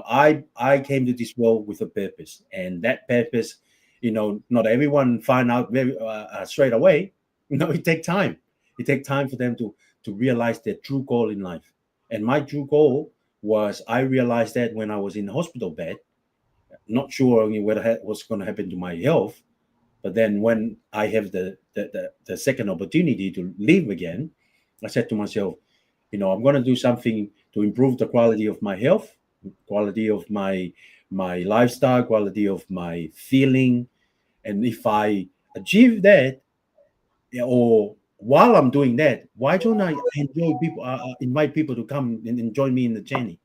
I came to this world with a purpose, and that purpose, not everyone find out very straight away. It takes time. It takes time for them to realize their true goal in life. And my true goal was, I realized that when I was in the hospital bed, not sure what's going to happen to my health. But then when I have the second opportunity to live again, I said to myself, I'm going to do something to improve the quality of my health, quality of my lifestyle, quality of my feeling. And if I achieve that, or while I'm doing that, why don't I invite people to come and join me in the journey,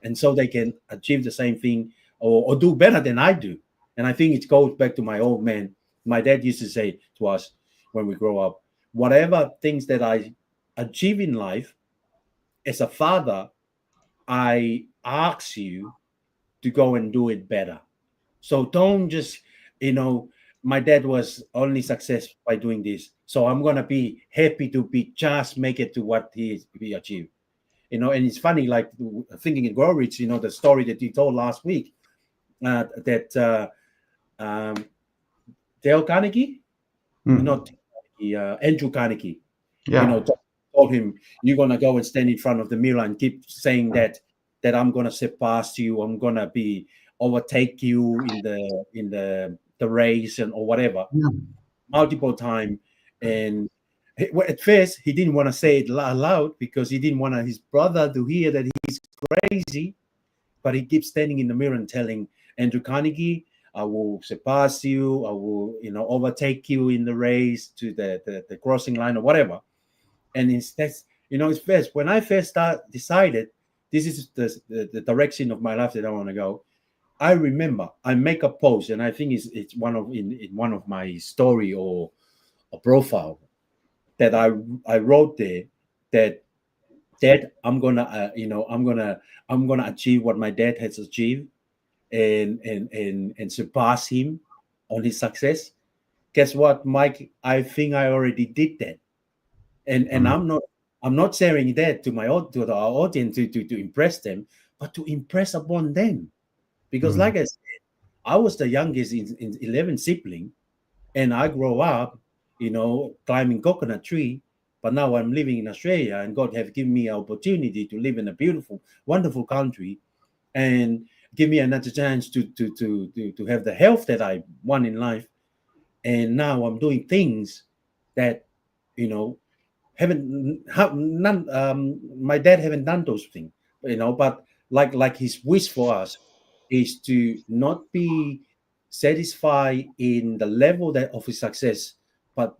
and so they can achieve the same thing, or do better than I do. And I think it goes back to my old man. My dad used to say to us when we grow up, whatever things that I achieve in life, as a father, I ask you to go and do it better. So don't just, my dad was only success by doing this, so I'm gonna be happy to be just make it to what he achieved. And it's funny, like thinking in Grow Rich, the story that you told last week, that um, Dale Carnegie, not Andrew Carnegie, Yeah. told him, you're going to go and stand in front of the mirror and keep saying that I'm going to surpass you, I'm going to be overtake you in the race or whatever, Yeah. multiple times. And at first he didn't want to say it loud, because he didn't want his brother to hear that he's crazy. But he keeps standing in the mirror and telling Andrew Carnegie, I will surpass you, I will overtake you in the race to the crossing line or whatever. And it's first, when I first decided this is the direction of my life that I want to go, I remember I make a post, and I think it's one of in one of my story or a profile, that I wrote there, that I'm gonna achieve what my dad has achieved, and surpass him on his success. Guess what, Mike? I think I already did that, and I'm not sharing that to to our audience to impress them, but to impress upon them, because like I said, I was the youngest in 11 sibling, and I grow up, climbing coconut tree. But now I'm living in Australia, and God have given me an opportunity to live in a beautiful, wonderful country, and give me another chance to have the health that I want in life. And now I'm doing things that, you know, none. My dad haven't done those things, But like his wish for us is to not be satisfied in the level that of his success, but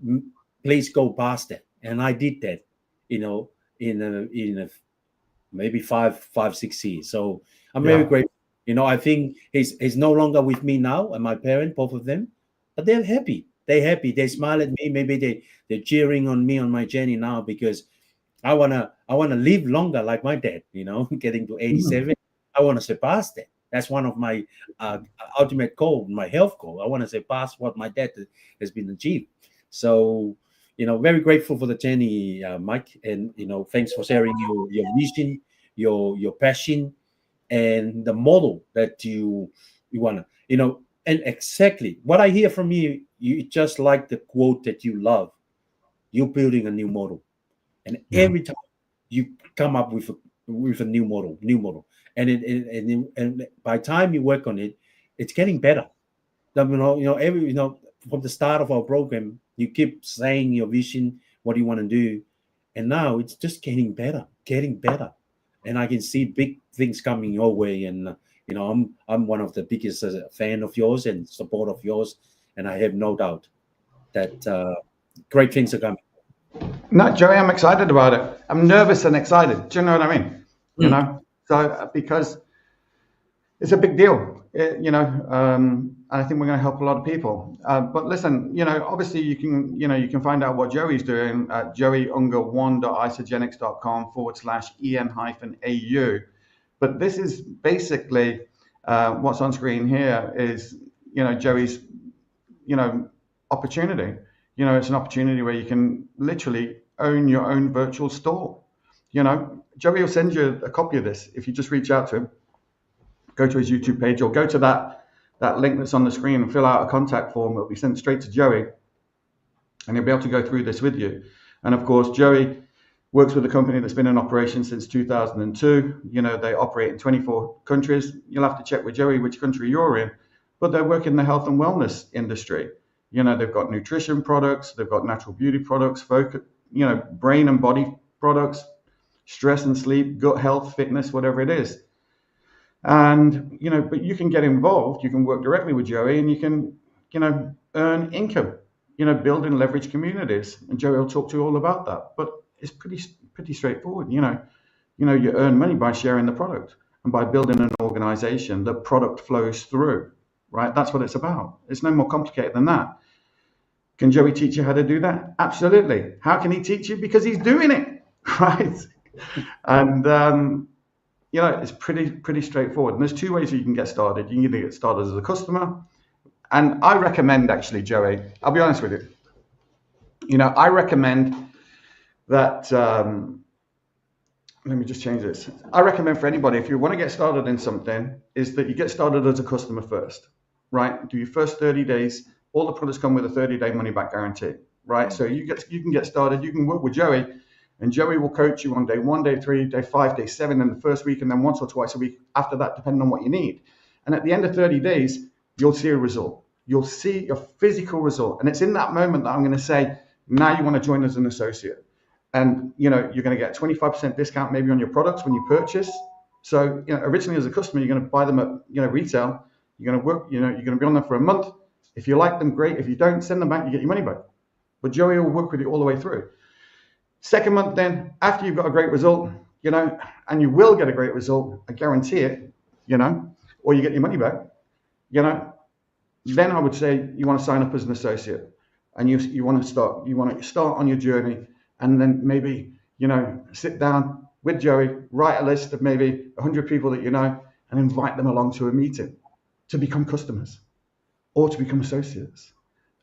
please go past that. And I did that, in a maybe 5, 6 years. So I'm very Yeah. grateful. I think he's no longer with me now, and my parents, both of them, but they're happy. They're happy. They smile at me. Maybe they're cheering on me on my journey now, because I wanna live longer like my dad. Getting to 87, I want to surpass that. That's one of my ultimate goal, my health goal. I want to surpass what my dad has been achieved. So, very grateful for the journey, Mike, and thanks for sharing your vision, your passion, and the model that you wanna, and exactly what I hear from you. you just like the quote that you love. You're building a new model, and every time you come up with a new model, and by the time you work on it, it's getting better. From the start of our program, you keep saying your vision, what you want to do, and now it's just getting better, and I can see big things coming your way. And I'm one of the biggest fan of yours and support of yours, and I have no doubt that great things are coming. No, Joey, I'm excited about it. I'm nervous and excited. Do you know what I mean? You know, so because it's a big deal, and I think we're going to help a lot of people. But listen, obviously you can find out what Joey's doing at joeyunger1.isogenics.com/en-au. But this is basically what's on screen here is, Joey's, opportunity. It's an opportunity where you can literally own your own virtual store. Joey will send you a copy of this if you just reach out to him. Go to his YouTube page or go to that link that's on the screen and fill out a contact form. It'll be sent straight to Joey, and he'll be able to go through this with you. And of course, Joey works with a company that's been in operation since 2002. They operate in 24 countries. You'll have to check with Joey which country you're in, but they work in the health and wellness industry. They've got nutrition products, they've got natural beauty products, brain and body products, stress and sleep, gut health, fitness, whatever it is. And, but you can get involved, you can work directly with Joey, and you can, earn income, build and leverage communities. And Joey will talk to you all about that. But it's pretty straightforward. You earn money by sharing the product and by building an organization. The product flows through, right? That's what it's about. It's no more complicated than that. Can Joey teach you how to do that? Absolutely. How can he teach you? Because he's doing it, right? And, it's pretty straightforward. And there's two ways you can get started. You can either get started as a customer. And I recommend, actually, Joey, I'll be honest with you. I recommend that, let me just change this. I recommend for anybody, if you want to get started in something, is that you get started as a customer first, right? Do your first 30 days. All the products come with a 30-day money-back guarantee, right? So you can get started. You can work with Joey, and Joey will coach you on day 1, day 3, day 5, day 7 in the first week, and then once or twice a week after that, depending on what you need. And at the end of 30 days, you'll see a result. You'll see a physical result. And it's in that moment that I'm going to say, now you want to join as an associate. And, you're going to get 25% discount maybe on your products when you purchase. So, originally as a customer, you're going to buy them at, retail. You're going to work, you're going to be on them for a month. If you like them, great. If you don't, send them back, you get your money back. But Joey will work with you all the way through. Second month then, after you've got a great result, and you will get a great result, I guarantee it, or you get your money back, then I would say you want to sign up as an associate, and you want to start on your journey, and then maybe, sit down with Joey, write a list of maybe 100 people that and invite them along to a meeting to become customers or to become associates.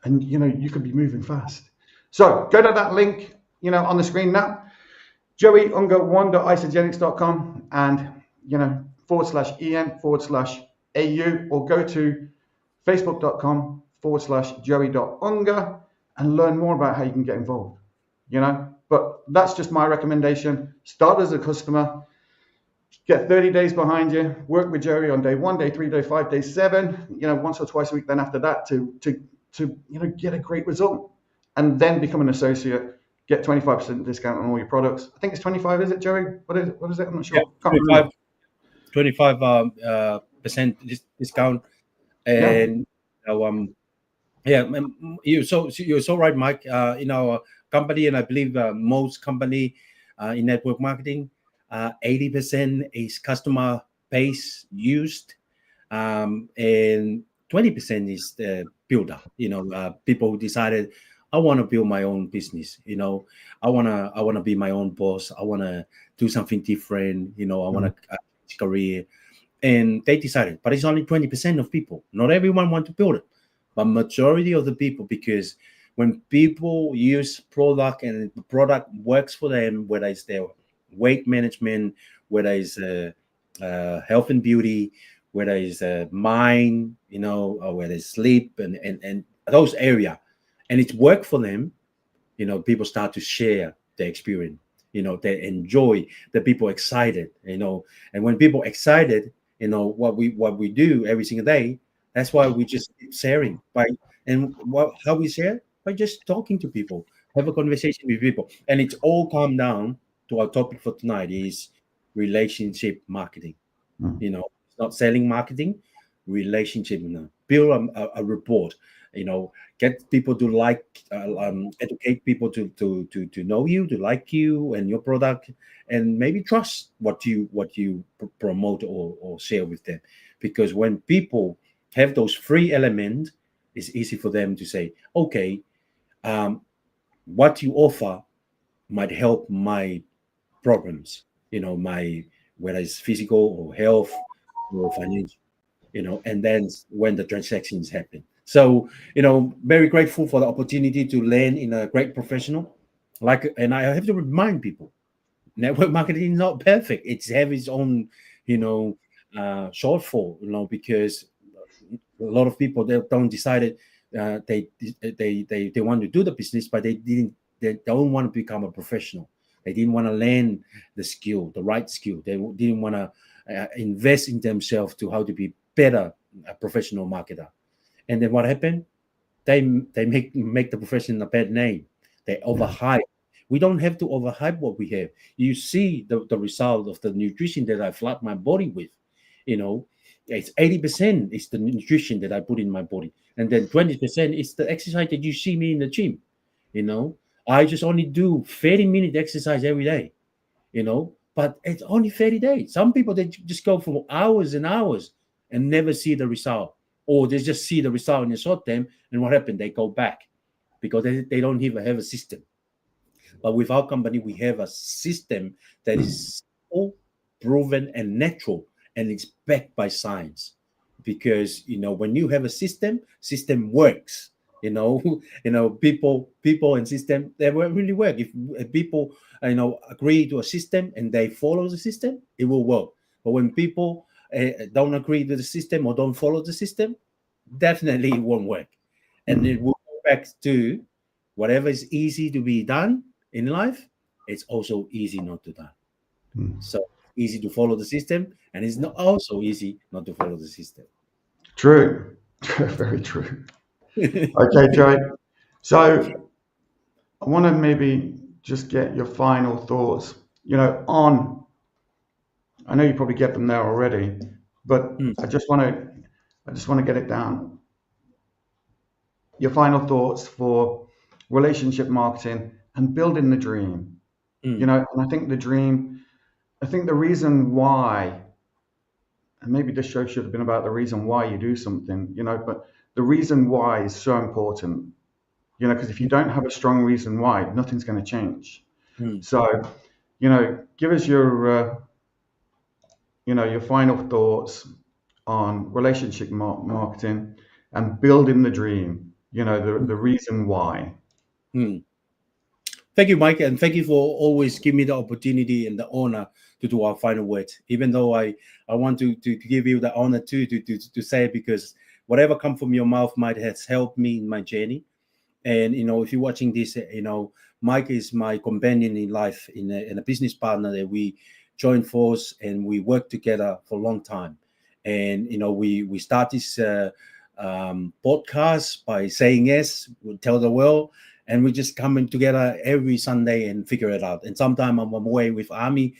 And, you could be moving fast. So go to that link, on the screen now, joeyunger1.isogenics.com and, /en/au, or go to facebook.com/joey.unger and learn more about how you can get involved, But that's just my recommendation. Start as a customer, get 30 days behind you, work with Joey on day 1, day 3, day 5, day 7, once or twice a week, then after that to get a great result, and then become an associate, get 25% discount on all your products. I think it's 25, is it, Joey? What is it? I'm not sure. Yeah, 25% discount. And you're so right, Mike. In our company, and I believe most company in network marketing, 80% is customer base used, and 20% is the builder. People who decided, I want to build my own business. I want to be my own boss. I want to do something different. I want to career. And they decided, but it's only 20% of people. Not everyone want to build it, but majority of the people, because when people use product and the product works for them, whether it's their weight management, whether it's health and beauty, whether it's mind, or whether it's sleep and those area, and it's worked for them. People start to share their experience. They enjoy, the people excited. And when people excited, what we do every single day. That's why we just keep sharing how we share by just talking to people, have a conversation with people, and it's all come down to our topic for tonight is relationship marketing. It's not selling marketing, relationship. Build a report. Get people to like, educate people to know you, to like you and your product, and maybe trust what you promote or share with them. Because when people have those three elements, it's easy for them to say, okay, what you offer might help my problems, my, whether it's physical or health or financial, and then when the transactions happen. So, very grateful for the opportunity to land in a great professional. And I have to remind people, network marketing is not perfect. It's have its own, shortfall, because a lot of people, they don't decided they want to do the business, but they don't want to become a professional. They didn't want to learn the right skill. They didn't want to invest in themselves to how to be better a professional marketer. And then what happened? They make the profession a bad name. They overhype. We don't have to overhype what we have. You see the result of the nutrition that I flood my body with. It's 80% is the nutrition that I put in my body, and then 20% is the exercise that you see me in the gym. I just only do 30-minute exercise every day. But it's only 30 days. Some people, they just go for hours and hours and never see the result, or they just see the result in the short term, and what happened? They go back because they don't even have a system. But with our company, we have a system that is all proven and natural, and it's backed by science. Because when you have a system works. People and system, they really work. If people agree to a system and they follow the system, it will work. But when people don't agree to the system or don't follow the system, definitely it won't work. And it will go back to whatever is easy to be done in life, it's also easy not to done. So easy to follow the system, and it's not also easy not to follow the system. True. Very true. Okay, Joey. So I want to maybe just get your final thoughts, on, I know you probably get them there already, but I just want to get it down. Your final thoughts for relationship marketing and building the dream. And I think the reason why, and maybe this show should have been about the reason why you do something, but the reason why is so important, because if you don't have a strong reason why, nothing's going to change. So, give us your final thoughts on relationship marketing and building the dream, the reason why. Thank you, Mike, and thank you for always giving me the opportunity and the honor to do our final words. Even though I want to give you the honor too to say it, because whatever comes from your mouth might has helped me in my journey. And if you're watching this, Mike is my companion in life, in a business partner that we joined force and we worked together for a long time. And we start this podcast by saying yes, we'll tell the world. And we just coming together every Sunday and figure it out. And sometimes I'm away with army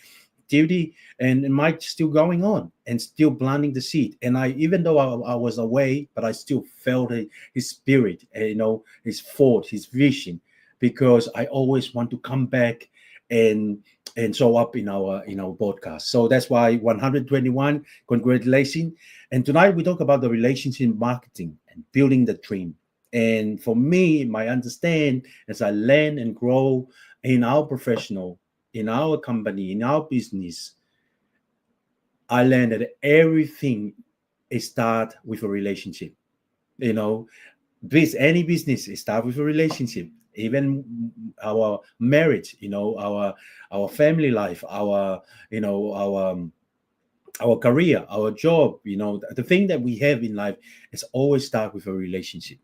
duty, and Mike's still going on and still planting the seed. And even though I was away, but I still felt his spirit, his thought, his vision, because I always want to come back and show up in our podcast. So that's why 121, congratulations. And tonight we talk about the relationship marketing and building the dream. And for me, my understand as I learn and grow in our professional, in our company, in our business, I learned that everything starts with a relationship. Any business starts with a relationship. Even our marriage, our family life, our career, our job, the thing that we have in life is always start with a relationship.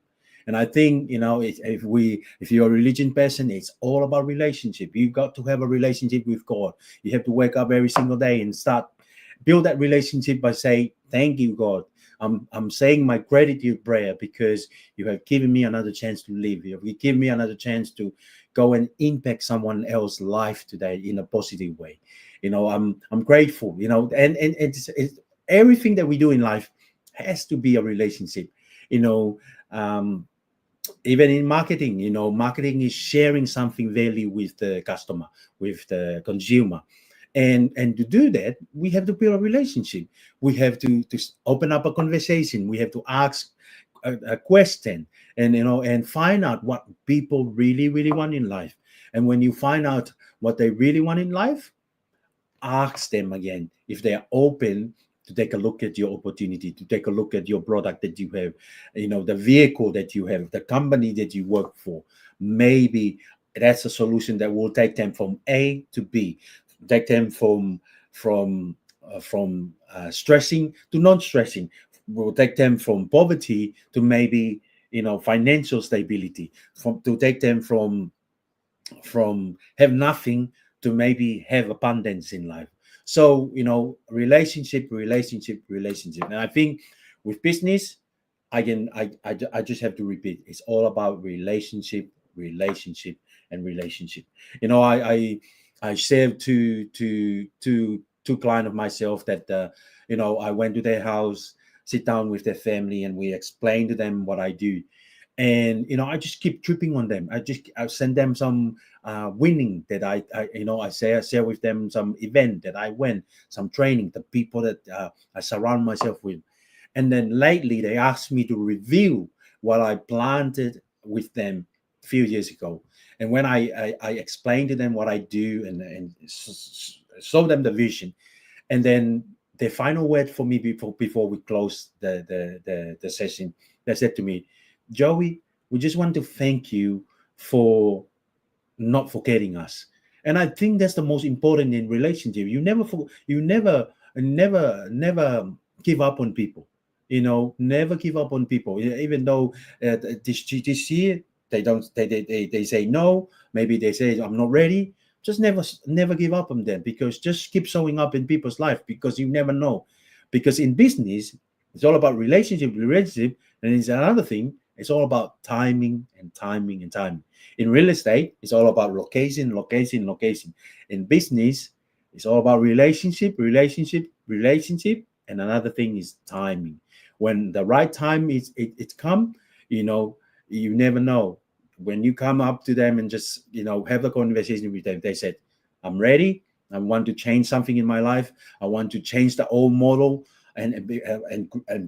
And I think, if you're a religion person, it's all about relationship. You got to have a relationship with God. You have to wake up every single day and start build that relationship by saying, thank you, God. I'm saying my gratitude prayer because you have given me another chance to live. You have given me another chance to go and impact someone else's life today in a positive way. I'm grateful, and it's everything that we do in life has to be a relationship. Um, Even in marketing, marketing is sharing something value with the customer, with the consumer. And to do that, we have to build a relationship. We have to open up a conversation. We have to ask a question, and find out what people really, really want in life. And when you find out what they really want in life, ask them again if they are open to take a look at your opportunity, to take a look at your product that you have, the vehicle that you have, the company that you work for. Maybe that's a solution that will take them from A to B, take them from stressing to non-stressing, will take them from poverty to maybe financial stability, to take them from have nothing to maybe have abundance in life. So relationship, and I think with business, I just have to repeat, it's all about relationship, and relationship. I shared to client of myself that I went to their house, sit down with their family, and we explained to them what I do. And I just keep tripping on them. I send them some winning that I share with them, some event that I went, some training, the people that I surround myself with. And then lately they asked me to review what I planted with them a few years ago. And when I explained to them what I do and show them the vision, and then the final word for me before we close the session, they said to me, Joey, we just want to thank you for not forgetting us. And I think that's the most important in relationship. You never give up on people. Never give up on people. Even though this year they say no, maybe they say I'm not ready. Just never give up on them, because just keep showing up in people's life, because you never know. Because in business, it's all about relationship, and it's another thing. It's all about timing and timing and timing. In real estate, it's all about location. In business, it's all about relationship, and another thing is timing. When the right time it's come, you never know. When you come up to them and just have a conversation with them, they said, I'm ready. I want to change something in my life. I want to change the old model and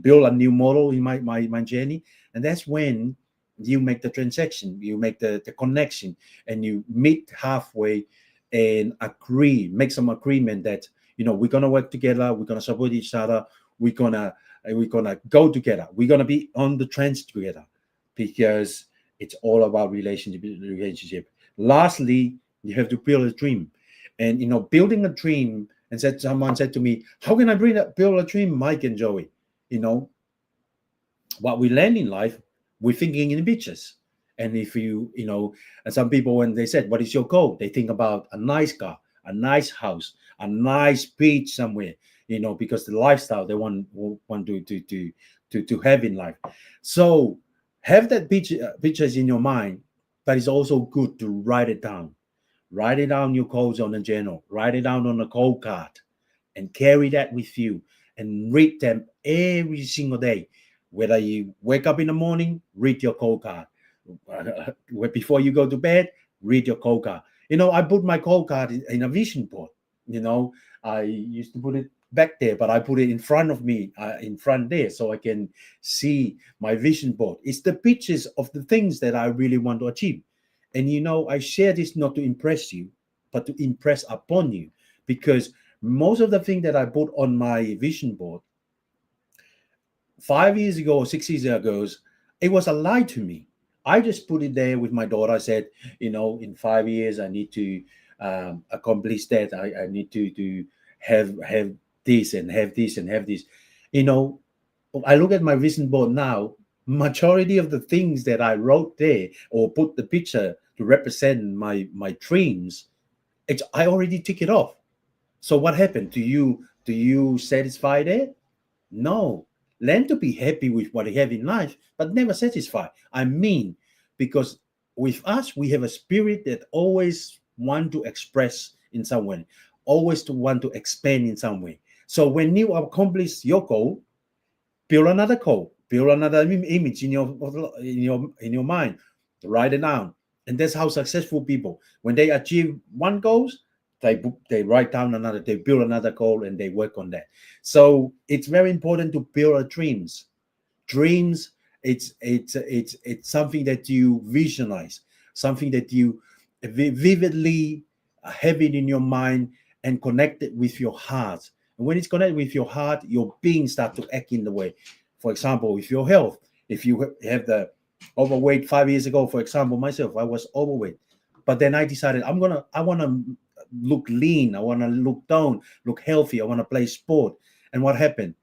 build a new model in my journey. And that's when you make the transaction, you make the connection, and you meet halfway and make some agreement that we're gonna work together, we're gonna support each other, we're gonna go together, we're gonna be on the trends together, because it's all about relationship. Lastly, you have to build a dream. And building a dream, and someone said to me, how can I build a dream, Mike and Joey? What we learn in life, we're thinking in pictures. And if and some people, when they said, what is your goal? They think about a nice car, a nice house, a nice beach somewhere, because the lifestyle they want to have in life. So have that pictures in your mind, but it's also good to write it down. Write it down, your goals on a journal. Write it down on a goal card, and carry that with you, and read them every single day. Whether you wake up in the morning, read your goal card. Before you go to bed, read your goal card. I put my goal card in a vision board. I used to put it back there, but I put it in front of me, in front there, so I can see my vision board. It's the pictures of the things that I really want to achieve. And I share this not to impress you, but to impress upon you, because most of the things that I put on my vision board 5 years ago or 6 years ago, it was a lie to me. I just put it there with my daughter. I said, in 5 years, I need to accomplish that. I need to have this and have this and have this. I look at my vision board now. majority of the things that I wrote there or put the picture to represent my dreams, I already tick it off. So what happened? Do you satisfy there? No. Learn to be happy with what you have in life, but never satisfied. I mean, because with us, we have a spirit that always want to express in some way, always to want to expand in some way. So when you accomplish your goal, build another goal, build another image in your mind, write it down. And that's how successful people, when they achieve one goal, they write down another, they build another goal, and they work on that. So it's very important to build our dreams. Dreams, it's something that you visualize, something that you vividly have it in your mind and connect it with your heart. And when it's connected with your heart, your being starts to act in the way. For example, with your health, if you have the overweight 5 years ago, for example, myself, I was overweight, but then I decided I want to look lean, I want to look down, look healthy, I want to play sport. And what happened?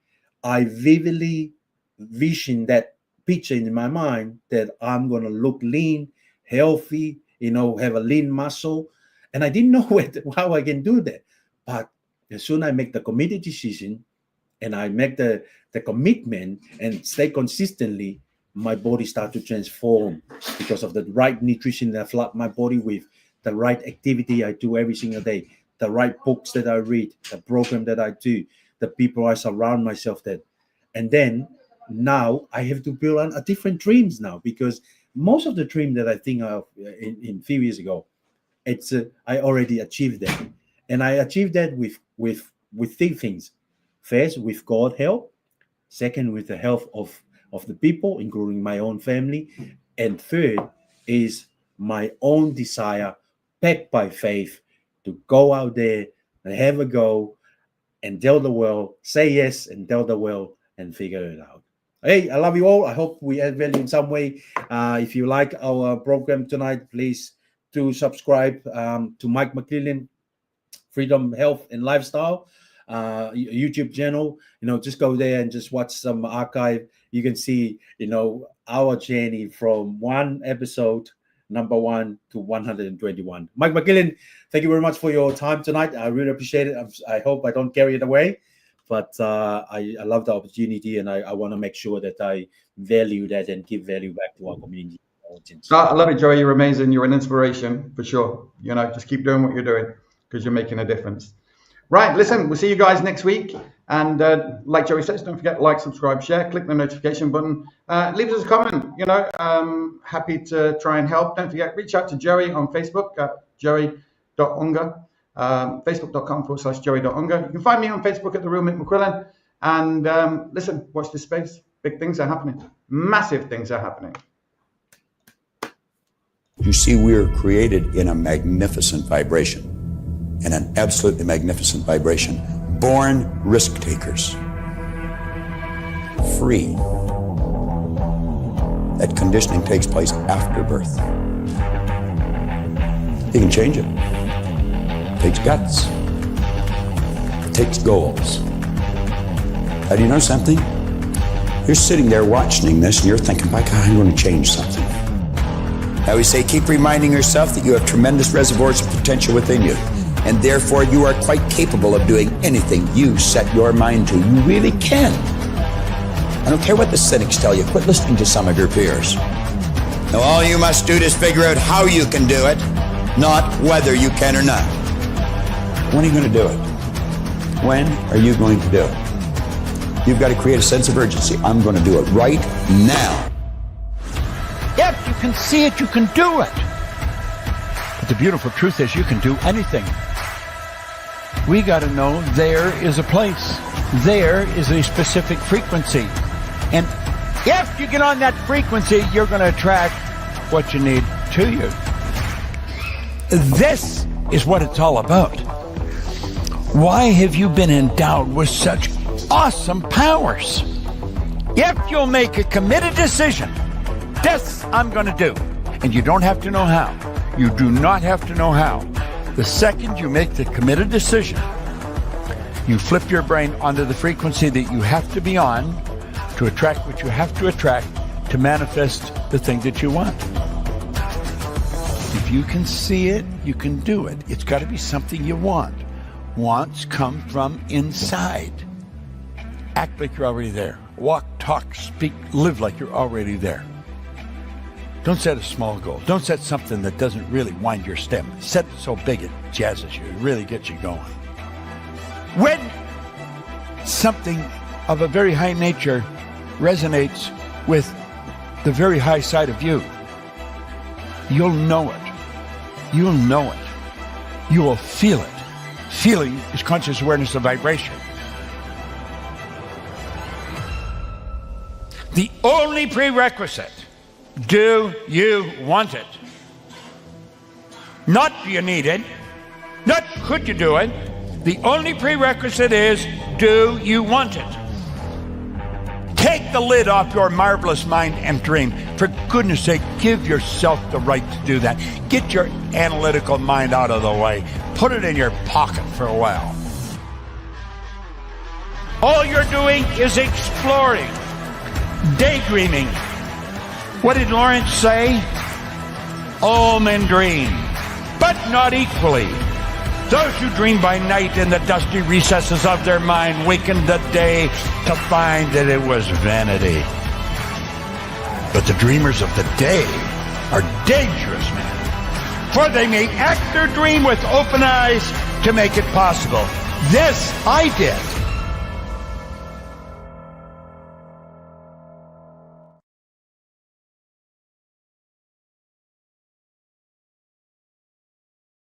I vividly visioned that picture in my mind that I'm going to look lean, healthy, have a lean muscle. And I didn't know how I can do that. But as soon as I make the committed decision and I make the commitment and stay consistently, my body starts to transform because of the right nutrition that I flood my body with, the right activity I do every single day, the right books that I read, the program that I do, the people I surround myself with. And then now I have to build a different dreams now, because most of the dream that I think of in few years ago, I already achieved that. And I achieved that with three things. First, with God's help. Second, with the help of the people, including my own family. And third is my own desire, backed by faith, to go out there and have a go and tell the world, say yes and tell the world and figure it out. Hey, I love you all. I hope we add value in some way. If you like our program tonight, please do subscribe to Mike McClellan, Freedom, Health, and Lifestyle YouTube channel. Just go there and just watch some archive. You can see, our journey from one episode, number 1 to 121. Mike McClellan, thank you very much for your time tonight. I really appreciate it. I hope I don't carry it away, but I love the opportunity, and I want to make sure that I value that and give value back to our community. I love it, Joey. You're amazing. You're an inspiration for sure. Just keep doing what you're doing, because you're making a difference. Right, listen, we'll see you guys next week. And like Joey says, don't forget to like, subscribe, share, click the notification button. Leave us a comment, happy to try and help. Don't forget, reach out to Joey on Facebook at joey.unga, facebook.com/joey.unga. You can find me on Facebook at The Real Mick McQuillan. And listen, watch this space. Big things are happening. Massive things are happening. You see, we are created in a magnificent vibration, in an absolutely magnificent vibration. Born risk takers. Free. That conditioning takes place after birth. You can change it. It takes guts. It takes goals. Now, do you know something? You're sitting there watching this and you're thinking, by God, I'm going to change something. I always say, keep reminding yourself that you have tremendous reservoirs of potential within you, and therefore you are quite capable of doing anything you set your mind to. You really can. I don't care what the cynics tell you. Quit listening to some of your peers. Now, all you must do is figure out how you can do it, not whether you can or not. When are you going to do it? When are you going to do it? You've got to create a sense of urgency. I'm going to do it right now. If you can see it, you can do it. But the beautiful truth is you can do anything. We got to know there is a place. There is a specific frequency. And if you get on that frequency, you're going to attract what you need to you. This is what it's all about. Why have you been endowed with such awesome powers? If you'll make a committed decision, this I'm going to do. And you don't have to know how. You do not have to know how. The second you make the committed decision, you flip your brain onto the frequency that you have to be on to attract what you have to attract to manifest the thing that you want. If you can see it, you can do it. It's got to be something you want. Wants come from inside. Act like you're already there. Walk, talk, speak, live like you're already there. Don't set a small goal. Don't set something that doesn't really wind your step. Set it so big it jazzes you. It really gets you going. When something of a very high nature resonates with the very high side of you, you'll know it. You'll know it. You will feel it. Feeling is conscious awareness of vibration. The only prerequisite, do you want it? Not do you need it, not could you do it. The only prerequisite is, do you want it? Take the lid off your marvelous mind and dream. For goodness sake, give yourself the right to do that. Get your analytical mind out of the way. Put it in your pocket for a while. All you're doing is exploring, daydreaming. What did Lawrence say? All men dream, but not equally. Those who dream by night in the dusty recesses of their mind waken the day to find that it was vanity. But the dreamers of the day are dangerous men, for they may act their dream with open eyes to make it possible. This I did.